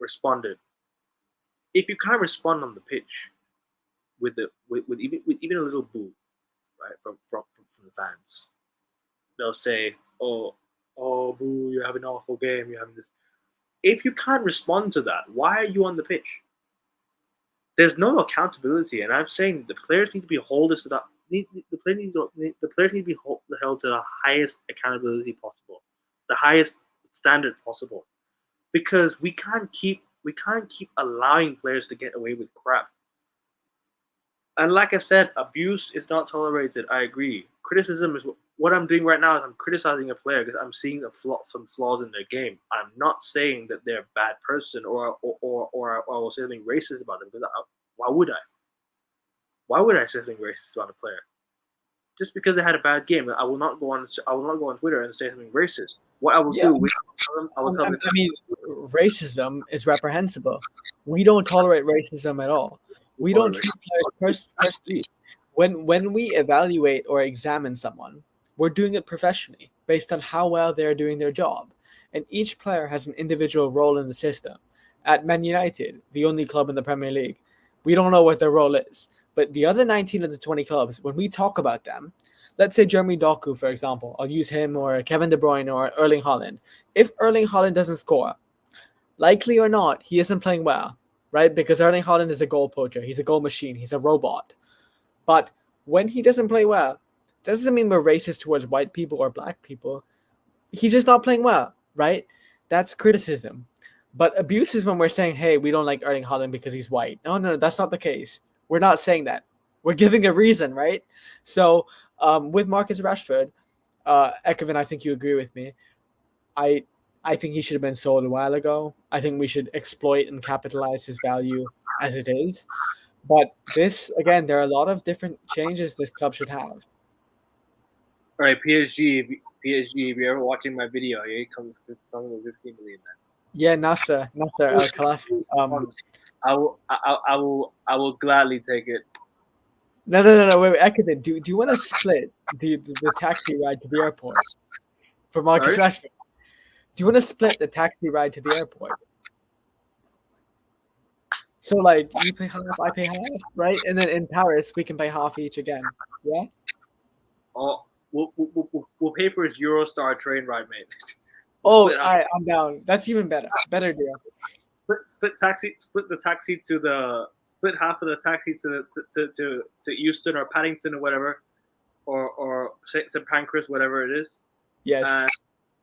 responded. If you can't respond on the pitch with even a little boo, right, from the fans, they'll say, "Oh, boo! You're having an awful game. You're having this." If you can't respond to that, why are you on the pitch? There's no accountability, and I'm saying the players need to be held to that. The players need to be held to the highest accountability possible, the highest standard possible, because we can't keep allowing players to get away with crap. And like I said, abuse is not tolerated. I agree. Criticism is what I'm doing right now is I'm criticizing a player because I'm seeing some flaws in their game. I'm not saying that they're a bad person or I will say something racist about them, because why would I? Why would I say something racist about a player? Just because they had a bad game, I will not go on Twitter and say something racist. What I will Yeah, do is I will tell them. I mean, racism is reprehensible. We don't tolerate racism at all. We don't treat players personally. When we evaluate or examine someone, we're doing it professionally based on how well they're doing their job. And each player has an individual role in the system. At Man United, the only club in the Premier League, we don't know what their role is. But the other 19 of the 20 clubs, when we talk about them, let's say Jeremy Doku, for example, I'll use him, or Kevin De Bruyne or Erling Haaland. If Erling Haaland doesn't score, likely or not, he isn't playing well, right? Because Erling Haaland is a goal poacher. He's a goal machine. He's a robot. But when he doesn't play well, that doesn't mean we're racist towards white people or black people. He's just not playing well, right? That's criticism. But abuse is when we're saying, hey, we don't like Erling Haaland because he's white. No, that's not the case. We're not saying that. We're giving a reason, right? So with Marcus Rashford, Ekevin, I think you agree with me. I think he should have been sold a while ago. I think we should exploit and capitalize his value as it is. But this, again, there are a lot of different changes this club should have. All right, PSG, if you're ever watching my video, yeah, come with 15 million. Yeah, Nasser Al Khelafi. I will gladly take it. No. Wait, Ekevin, do you want to split the taxi ride to the airport for Marcus Rashford? Do you want to split the taxi ride to the airport? So, like, you pay half, I pay half, right? And then in Paris, we can pay half each again. Yeah? Oh, we'll pay for his Eurostar train ride, mate. I'm down. That's even better. Better deal. Split half of the taxi to Euston or Paddington or whatever, or St Pancras, whatever it is. Yes.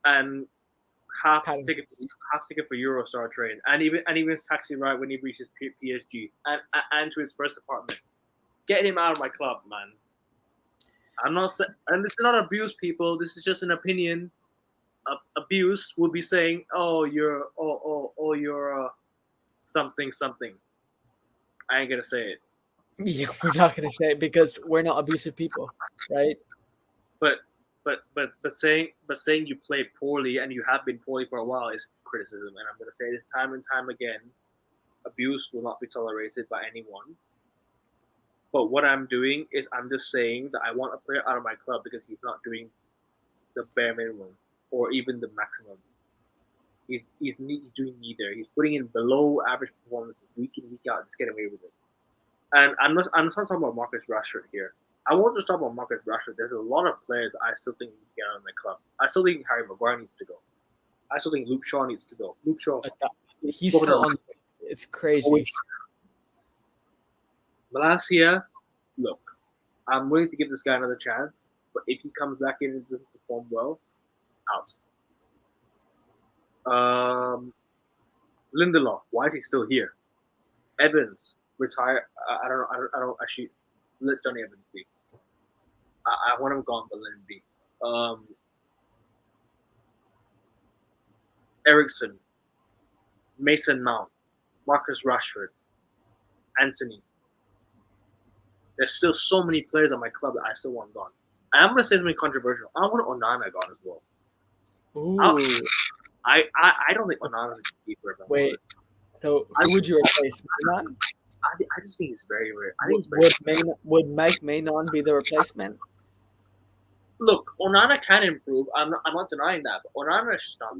And half ticket for Eurostar train, and even his taxi ride when he reaches PSG, and to his first apartment. Get him out of my club, man. I'm not saying, and this is not abuse, people. This is just an opinion. Abuse will be saying, "Oh, you're something." I ain't gonna say it. Yeah, we're not gonna say it because we're not abusive people, right? But saying you play poorly and you have been poorly for a while is criticism, and I'm gonna say this time and time again. Abuse will not be tolerated by anyone. But what I'm doing is I'm just saying that I want a player out of my club because he's not doing the bare minimum or even the maximum. He's doing neither. He's putting in below average performances week in, week out, just get away with it. And I'm not talking about Marcus Rashford here. I won't just talk about Marcus Rashford. There's a lot of players I still think need to get out of my club. I still think Harry Maguire needs to go. I still think Luke Shaw needs to go. Luke Shaw. He's still on. It's crazy. Malacia, look, I'm willing to give this guy another chance, but if he comes back in and doesn't perform well, out. Lindelof, why is he still here? Evans, retire. I don't know. I don't actually let Johnny Evans be. I want him gone, but let him be. Ericsson, Mason Mount, Marcus Rashford, Anthony. There's still so many players on my club that I still want gone. And I'm gonna say something controversial. I want Onana gone as well. Ooh. I don't think Onana's a good keeper. Wait, so who would you replace? Manon? I just think it's very rare. I think it's very would Mike Manon be the replacement? Look, Onana can improve. I'm not denying that. But Onana is just not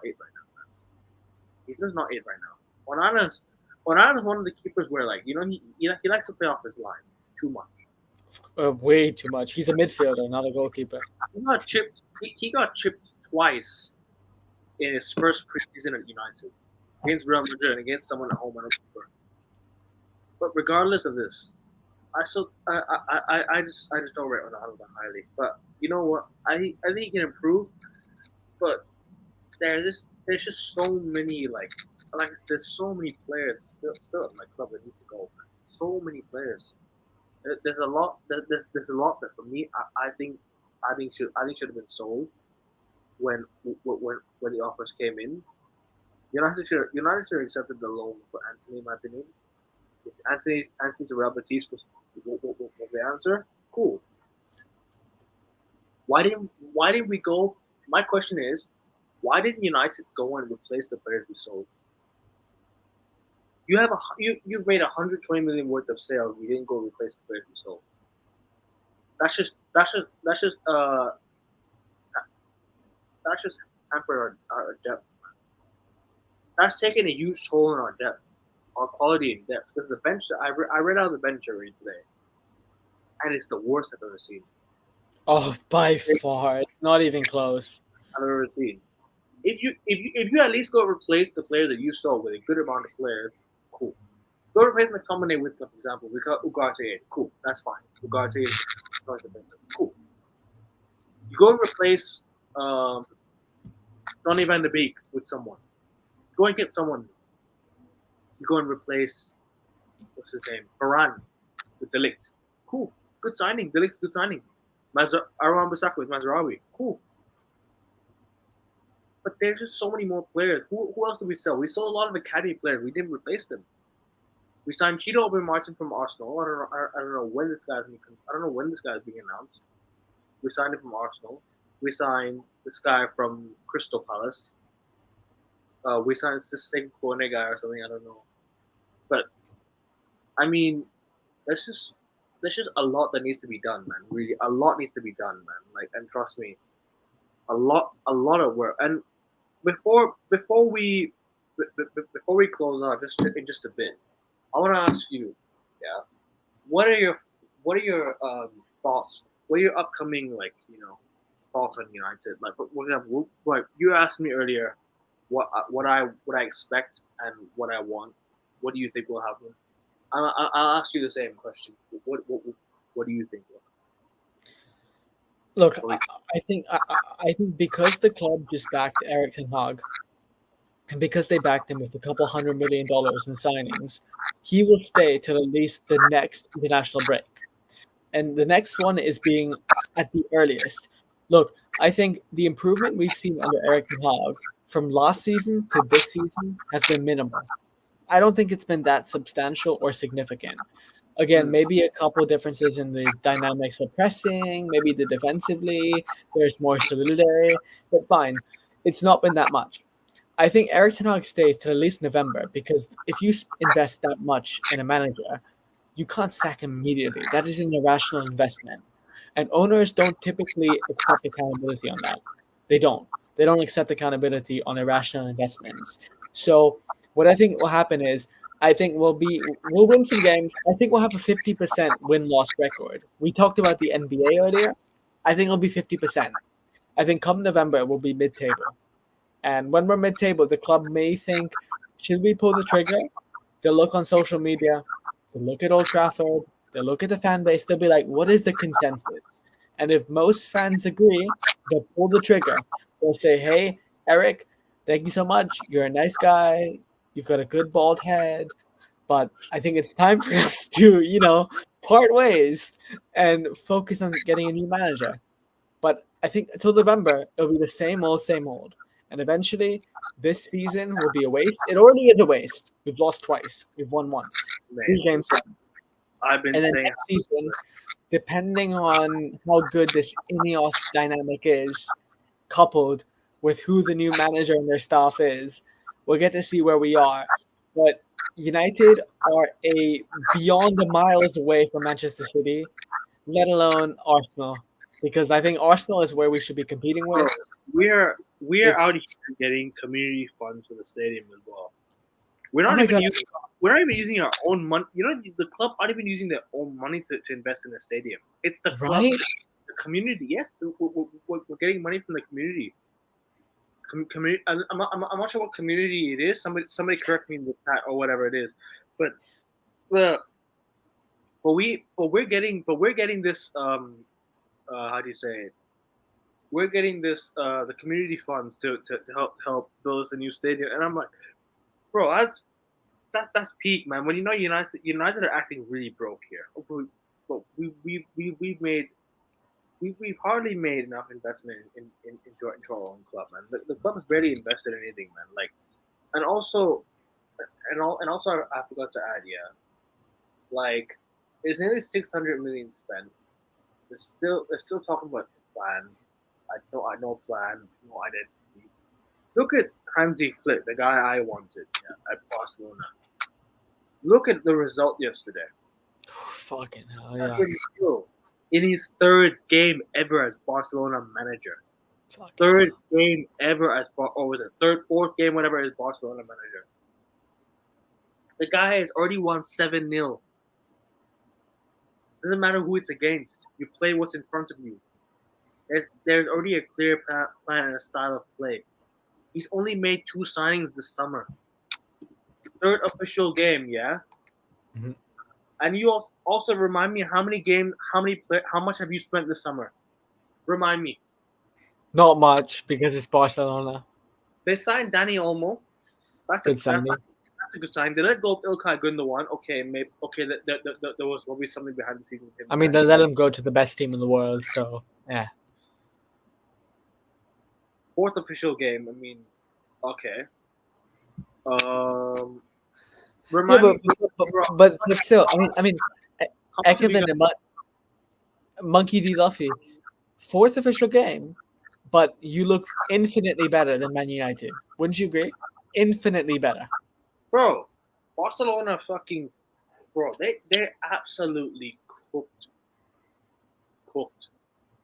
it right now. Man. He's just not it right now. Onana's one of the keepers where he likes to play off his line too much. Way too much. He's a midfielder, not a goalkeeper. He got chipped twice in his first preseason at United against Real Madrid and against someone at home. But regardless of this, I just don't rate Ronaldo that highly. But you know what? I think he can improve. But there's just so many there's so many players still in my club that need to go. So many players. There's a lot. There's a lot that for me I think should have been sold when the offers came in. United should have accepted the loan for Anthony, in my opinion. If Anthony to Real Betis was the answer, cool. Why didn't we go? My question is, why didn't United go and replace the players we sold? You made 120 million worth of sales. We didn't go replace the players we sold. That's just hampered our depth. That's taken a huge toll on our depth, our quality and depth. Because the bench, I read out the bench already today, and it's the worst I've ever seen. Oh, by far, it's not even close. I've ever seen. If you at least go replace the players that you sold with a good amount of players, cool. Go replace McTominay with, for example, we got Ugarte. Cool, that's fine. Ugarte is cool. You go and replace Donny van de Beek with someone. Go and get someone. You go and replace what's his name, Varane with De Ligt. Cool, good signing. De Ligt's good signing. Aaron Bissaka with Mazraoui. Cool. But there's just so many more players. Who else did we sell? We sold a lot of academy players. We didn't replace them. We signed Cheeto Obi Martin from Arsenal. I don't know when this guy's being announced. We signed him from Arsenal. We signed this guy from Crystal Palace. We signed this same Kone guy or something. I don't know. But I mean, there's just a lot that needs to be done, man. Really, a lot needs to be done, man. And trust me, a lot of work. And before we close out, in just a bit, I want to ask you, what are your thoughts? What are your upcoming thoughts on United? Like, for example, like you asked me earlier, what I expect and what I want. What do you think will happen? I'll ask you the same question. What do you think? Look, I think because the club just backed Erik ten Hag, and because they backed him with a couple $100 million in signings, he will stay till at least the next international break. And the next one is being at the earliest. Look, I think the improvement we've seen under Erik ten Hag from last season to this season has been minimal. I don't think it's been that substantial or significant. Again, maybe a couple of differences in the dynamics of pressing, maybe the defensively, there's more solidity, but fine. It's not been that much. I think Erik ten Hag stays till at least November, because if you invest that much in a manager, you can't sack him immediately. That is an irrational investment. And owners don't typically accept accountability on that. They don't. They don't accept accountability on irrational investments. So what I think will happen is I think we'll win some games. I think we'll have a 50% win-loss record. We talked about the NBA earlier. I think it'll be 50%. I think come November we'll be mid-table. And when we're mid-table, the club may think, should we pull the trigger? They'll look on social media, they'll look at Old Trafford, they'll look at the fan base, they'll be like, what is the consensus? And if most fans agree, they'll pull the trigger. They'll say, hey, Eric, thank you so much. You're a nice guy. You've got a good bald head. But I think it's time for us to, part ways and focus on getting a new manager. But I think until November, it'll be the same old, same old. And eventually, this season will be a waste. It already is a waste. We've lost twice. We've won once. Man, 3 games in. I've been And then saying next season, depending on how good this Ineos dynamic is, coupled with who the new manager and their staff is, we'll get to see where we are. But United are beyond the miles away from Manchester City, let alone Arsenal. Because I think Arsenal is where we should be competing bro, with. we're It's- out here getting community funds for the stadium as well. We're Oh not my even God. using we're not even using our own money. The club aren't even using their own money to invest in the stadium. It's the club, Right? the community. Yes, we're getting money from the community. Community. I'm not sure what community it is. Somebody correct me in the chat or whatever it is. But we're getting this how do you say it? We're getting this the community funds to help build us a new stadium, and I'm like, bro, that's peak, man. When United are acting really broke here. But we've hardly made enough investment into our own club, man. The club has barely invested in anything, man. Like, and also I forgot to add, yeah, like, there's nearly 600 million spent. They're still talking about plan. I know plan, no identity. Look at Hansi Flick, the guy I wanted, yeah, at Barcelona. Look at the result yesterday. Fucking hell, That's yeah. still in his 3rd game ever as Barcelona manager. Fucking 3rd hell. game ever as or was it 3rd, 4th game, whatever, as Barcelona manager. The guy has already won 7-0. Doesn't matter who it's against. You play what's in front of you. There's already a clear plan and a style of play. He's only made 2 signings this summer. 3rd official game, yeah. Mhm. And you also remind me how much have you spent this summer? Remind me. Not much because it's Barcelona. They signed Danny Olmo. Good signing. That's a good sign. They let go of Ilkay Gundogan. Okay, maybe there was probably something behind the scenes with him. I mean, they let him go to the best team in the world, so yeah. 4th official game. I mean, okay. Remind me. But still, I mean, How much have you Ekevin and Monkey D. Luffy, 4th official game, but you look infinitely better than Man United. Wouldn't you agree? Infinitely better. Bro, Barcelona they're absolutely cooked.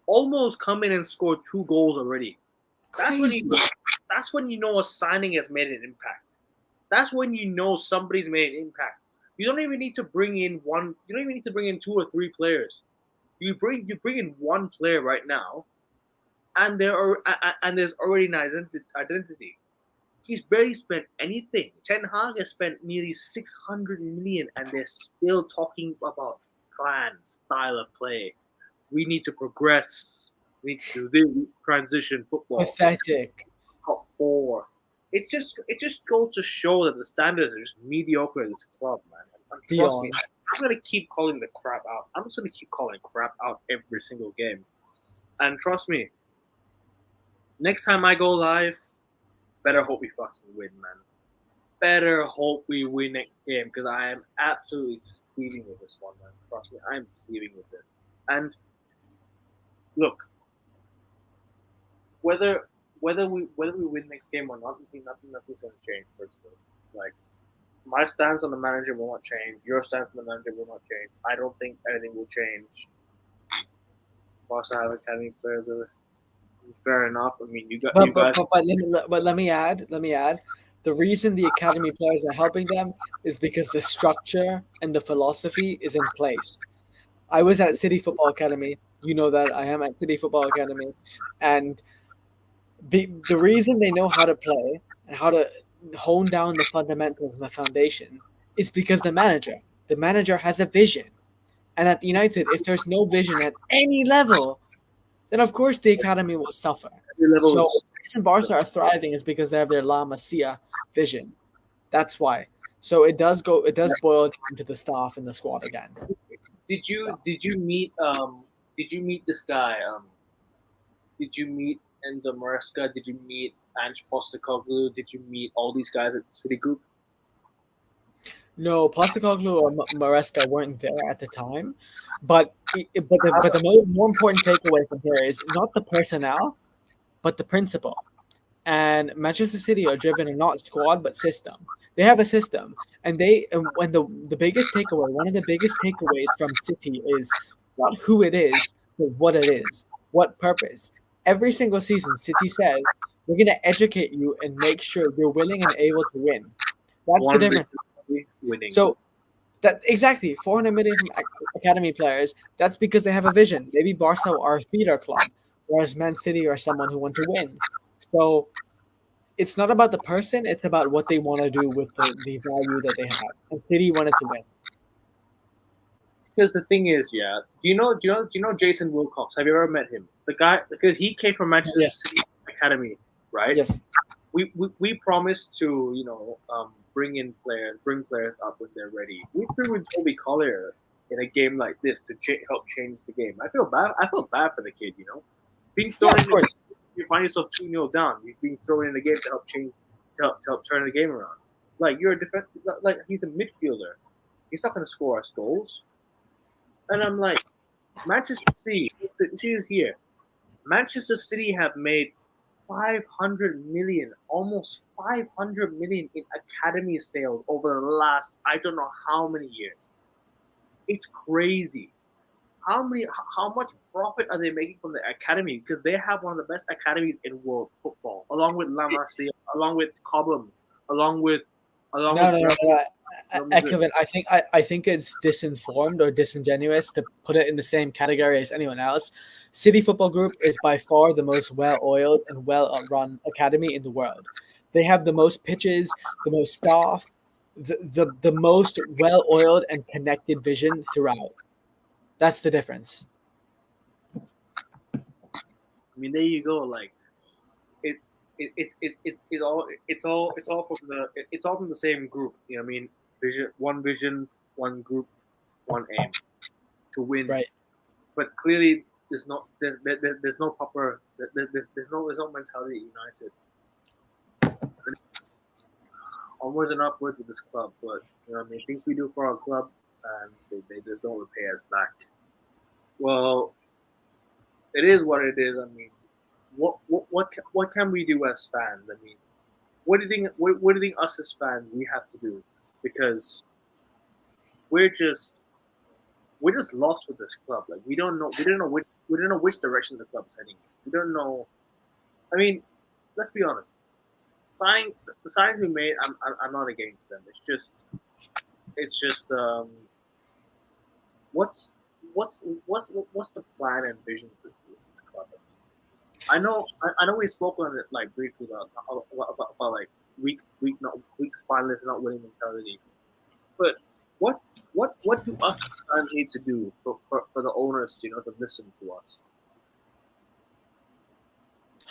Almost come in and scored 2 goals already. That's when you know a signing has made an impact. That's when you know somebody's made an impact. You don't even need to bring in 2 or 3 players. You bring in 1 player right now, and there's already an identity. He's barely spent anything. Ten Hag has spent nearly 600 million, and they're still talking about plans, style of play. We need to progress. We need to do this transition football. Pathetic. Top 4. It just goes to show that the standards are just mediocre at this club, man. And trust me, I'm gonna keep calling the crap out. I'm just gonna keep calling crap out every single game. And trust me, next time I go live, better hope we fucking win, man. Better hope we win next game, because I am absolutely seething with this one, man. Trust me, I'm seething with this. And look, whether we win next game or not, nothing's gonna change. Personally, like, my stance on the manager will not change. Your stance on the manager will not change. I don't think anything will change. Barca have academy players. Fair enough. I mean, you guys. But let me add. The The reason the academy players are helping them is because the structure and the philosophy is in place. I was at City Football Academy. You know that I am at City Football Academy, and the reason they know how to play and how to hone down the fundamentals and the foundation is because the manager has a vision. And at United, if there's no vision at any level, then of course the academy will suffer. Every level So is the reason Barca are thriving is because they have their La Masia vision. That's why. So it does boil down to the staff and the squad again. did you meet this guy? Did you meet Enzo Maresca? Did you meet Ange Postecoglou? Did you meet all these guys at Citigroup? No, Postecoglou or Maresca weren't there at the time, but the more important takeaway from here is not the personnel, but the principle. And Manchester City are driven in not squad but system. They have a system, and when the biggest takeaway, one of the biggest takeaways from City is not who it is, but what it is, what purpose. Every single season, City says we're going to educate you and make sure you're willing and able to win. That's the One difference. winning. So that exactly 400 million from academy players. That's because they have a vision. Maybe Barca are a feeder club, whereas Man City are someone who want to win. So it's not about the person; it's about what they want to do with the value that they have. And City wanted to win. Because the thing is, yeah, do you know Jason Wilcox? Have you ever met him? The guy, because he came from Manchester Yes. City Academy, right? Yes. We promised to bring players up when they're ready. We threw in Toby Collier in a game like this to help change the game. I feel bad for the kid, being thrown Yeah, of in. course. You find yourself 2-0 down. He's being thrown in the game to help change, to help turn the game around. Like you're a defense, like he's a midfielder. He's not going to score us goals. And I'm like, Manchester City. See this here. Manchester City have made 500 million, almost 500 million in academy sales over the last I don't know how many years. It's crazy. How much profit are they making from the academy? Because they have one of the best academies in world football, along with La Masia, along with Cobham, along with No, along no, with no, Real no. Madrid. Kevin, I think it's disinformed or disingenuous to put it in the same category as anyone else. City Football Group is by far the most well-oiled and well-run academy in the world. They have the most pitches, the most staff, the most well-oiled and connected vision throughout. That's the difference. I mean, there you go. Like it, it's all from the same group. You know what I mean? Vision, one group, one aim to win. Right. But clearly, there's no proper there's no mentality at United. Onwards and upwards with this club, but what I mean, things we do for our club, and they just don't repay us back. Well, it is what it is. I mean, what can we do as fans? I mean, what do you think? What do you think us as fans we have to do? Because we're just we're just lost with this club. Like we don't know which direction the club's heading. We don't know. I mean, let's be honest. The signings we made, I'm not against them. It's just what's what's the plan and vision for this club? I know we spoke on it like briefly about like weak spineless not winning mentality. But what what do us fans need to do for the owners to listen to us?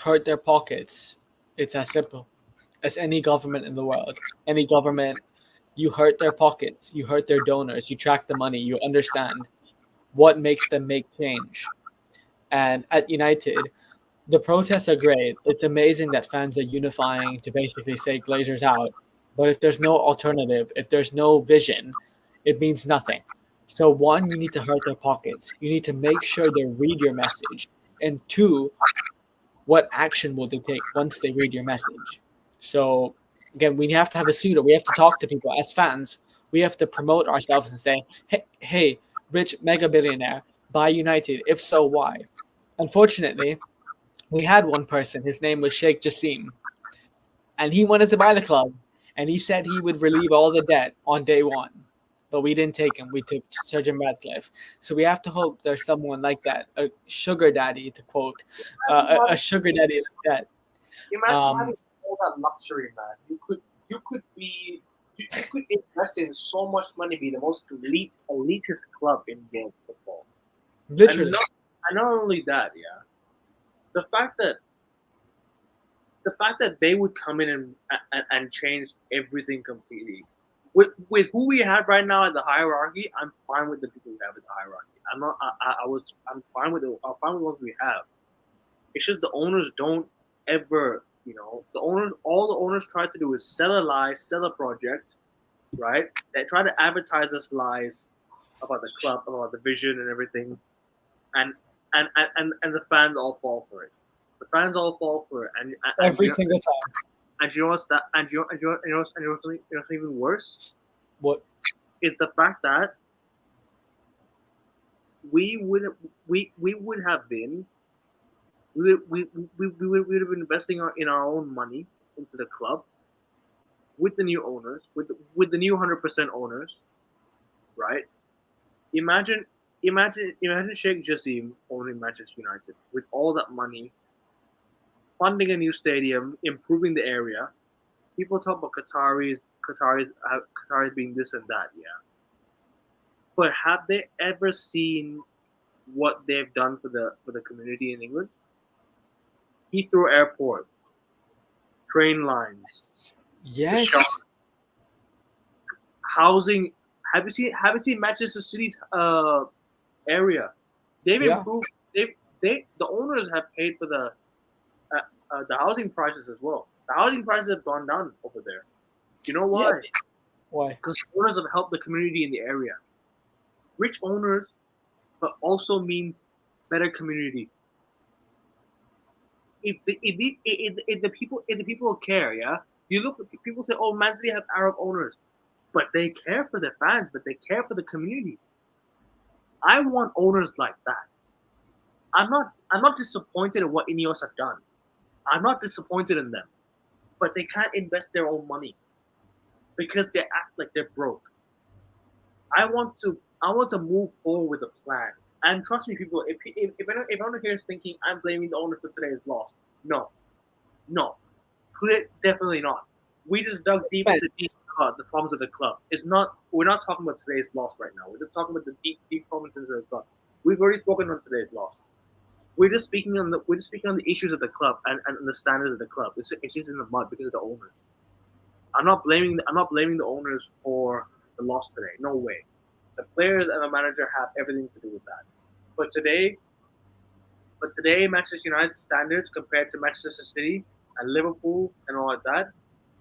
Hurt their pockets. It's as simple as any government in the world. Any government, you hurt their pockets, you hurt their donors, you track the money, you understand what makes them make change. And at United, the protests are great. It's amazing that fans are unifying to basically say Glazers out. But if there's no alternative, if there's no vision, it means nothing. So one, you need to hurt their pockets. You need to make sure they read your message. And two, what action will they take once they read your message? So again, we have to have a pseudo. We have to talk to people as fans. We have to promote ourselves and say, hey, rich mega billionaire, buy United. If so, why? Unfortunately, we had one person. His name was Sheikh Jassim, and he wanted to buy the club. and he said he would relieve all the debt on day one. But we didn't take him. We took Sir Jim Ratcliffe. So we have to hope there's someone like that, a sugar daddy, to quote, a sugar daddy like that. Imagine having all that luxury, man. You could be you could invest in so much money, be the most elitist club in world football. Literally. And not only that, yeah. The fact that they would come in and change everything completely. With who we have right now at the hierarchy, I'm fine with the people we have at the hierarchy. I'm fine with what we have. It's just the owners don't ever, all the owners try to do is sell a lie, sell a project, right? They try to advertise us lies about the club, about the vision and everything, and the fans all fall for it. The fans all fall for it, and every single time. And you know what's that? And you know something even worse? What is the fact that we would have been investing in our own money into the club with the new owners, with the new 100% owners, right? Imagine Sheikh Jassim owning Manchester United with all that money, funding a new stadium, improving the area. People talk about Qataris being this and that, yeah. But have they ever seen what they've done for the community in England? Heathrow Airport, train lines, yes, housing. Have you seen Manchester City's area? They've improved. The owners have paid for the housing prices as well. The housing prices have gone down over there. You know why? Yeah. Why? Because owners have helped the community in the area. Rich owners, but also means better community. If the people care, yeah. You look at people say, "Oh, Man City have Arab owners," but they care for their fans, but they care for the community. I want owners like that. I'm not disappointed in what Ineos have done. I'm not disappointed in them, but they can't invest their own money because they act like they're broke. I want to move forward with a plan. And trust me, people, if anyone here is thinking I'm blaming the owners for today's loss, no, definitely not. We just dug deep into the problems of the club. We're not talking about today's loss right now. We're just talking about the deep problems of the club. We've already spoken on today's loss. We're just speaking on the issues of the club and the standards of the club. It's just in the mud because of the owners. I'm not blaming the owners for the loss today. No way. The players and the manager have everything to do with that. But today, Manchester United's standards compared to Manchester City and Liverpool and all of that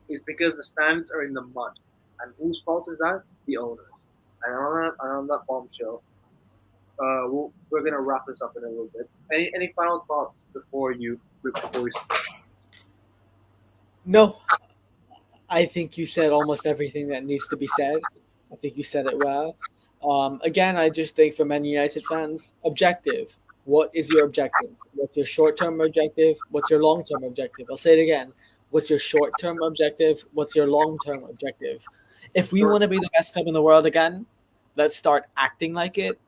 is because the standards are in the mud. And whose fault is that? The owners. And on that bombshell, we're gonna wrap this up in a little bit. Any final thoughts before we start? No. I think you said almost everything that needs to be said. I think you said it well. Again, I just think for many United fans, objective. What is your objective? What's your short-term objective? What's your long-term objective? I'll say it again. What's your short-term objective? What's your long-term objective? If we want to be the best club in the world again, let's start acting like it.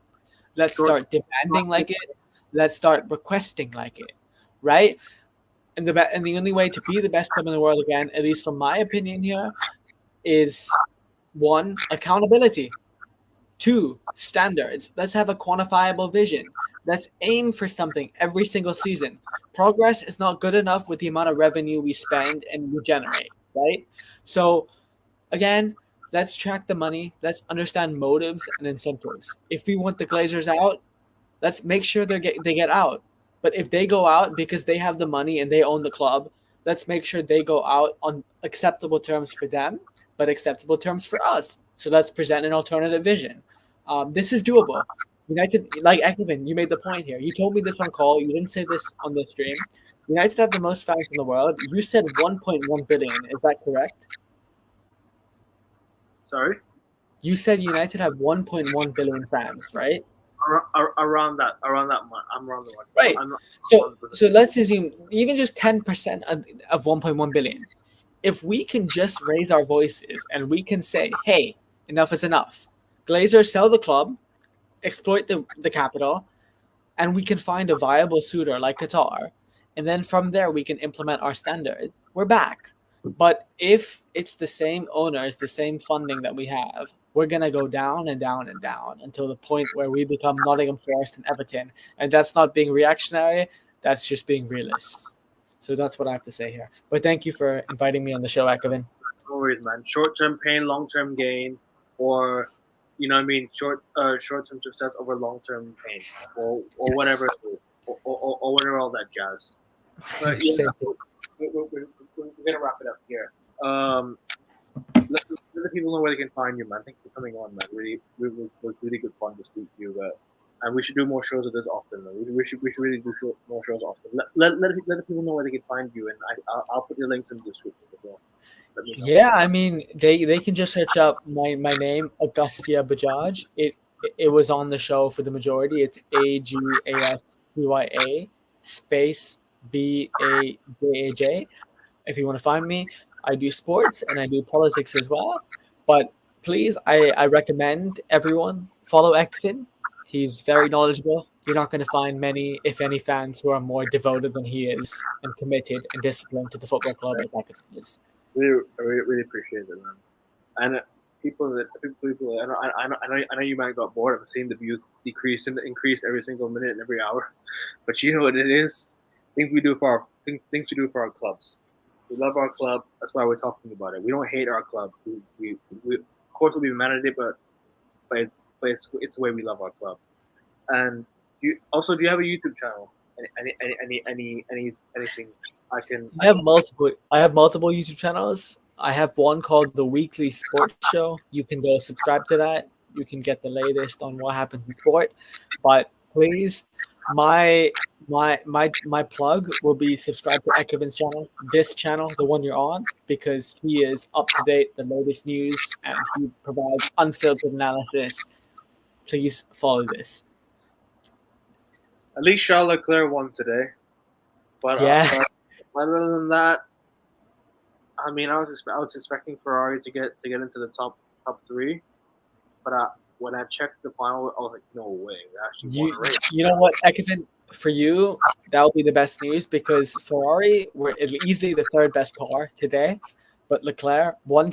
Let's start demanding like it. Let's start requesting like it, right? And the only way to be the best club in the world again, at least from my opinion here, is 1, accountability. 2, standards. Let's have a quantifiable vision. Let's aim for something every single season. Progress is not good enough with the amount of revenue we spend and we generate, right? So, again, let's track the money. Let's understand motives and incentives. If we want the Glazers out, let's make sure they get out. But if they go out because they have the money and they own the club, let's make sure they go out on acceptable terms for them, but acceptable terms for us. So let's present an alternative vision. This is doable. United, like Ekman, you made the point here. You told me this on call. You didn't say this on the stream. United have the most fans in the world. You said 1.1 billion. Is that correct? Sorry? You said United have 1.1 billion fans, right? Around that month. I'm around the one. Right. So let's assume even just 10% of 1.1 billion. if we can just raise our voices and we can say, hey, enough is enough. Glazers sell the club, exploit the capital, and we can find a viable suitor like Qatar. And then from there, we can implement our standards. We're back. But if it's the same owners, the same funding that we have, we're going to go down and down and down until the point where we become Nottingham Forest and Everton. And that's not being reactionary, that's just being realist. So that's what I have to say here. But thank you for inviting me on the show, Akavin. No worries, man. Short-term pain, long-term gain, or you know what I mean, short-term success over long-term pain, or whatever, or whatever all that jazz. But yeah, we're gonna wrap it up here. Let the people know where they can find you, man. Thanks for coming on, man. Really, it was really good fun to speak to you. And we should do more shows of this often. Man. We should really do more shows often. Let the people know where they can find you, and I'll put your links in the description as well. Yeah, I mean, they can just search up my name, Augustia Bajaj. It was on the show for the majority. It's AGASTYA space BAJAJ. If you want to find me, I do sports and I do politics as well. But please, I recommend everyone follow Ekfin. He's very knowledgeable. You're not going to find many, if any, fans who are more devoted than he is and committed and disciplined to the football club as Ekfin is. Really appreciate it, man. And people, I know you might got bored of seeing the views decrease and increase every single minute and every hour, but you know what it is? Things we do for things we do for our clubs. We love our club. That's why we're talking about it. We don't hate our club. We of course we'll be mad at it, but it's the way we love our club. And do you have a YouTube channel? Anything I can? I have multiple. I have multiple YouTube channels. I have one called The Weekly Sports Show. You can go subscribe to that. You can get the latest on what happens in sport. But please, my plug will be subscribe to Ekavin's channel. This channel, the one you're on, because he is up to date, the latest news, and he provides unfiltered analysis. Please follow this. At least Charles Leclerc won today. But yeah. Other than that, I mean, I was expecting Ferrari to get into the top three, but when I checked the final, I was like, no way, they actually won a race. You know what, Ekavin, for you, that will be the best news because Ferrari were easily the third best car today, but Leclerc one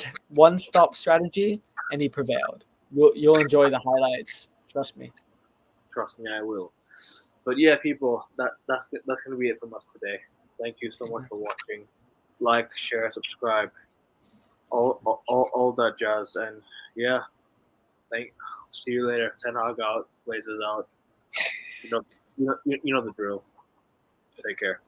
stop strategy and he prevailed. You'll enjoy the highlights. Trust me. Trust me, I will. But yeah, people, that's gonna be it from us today. Thank you so much for watching. Like, share, subscribe, all that jazz, and yeah, see you later. Ten Hag out, Blazers out. You know the drill. Take care.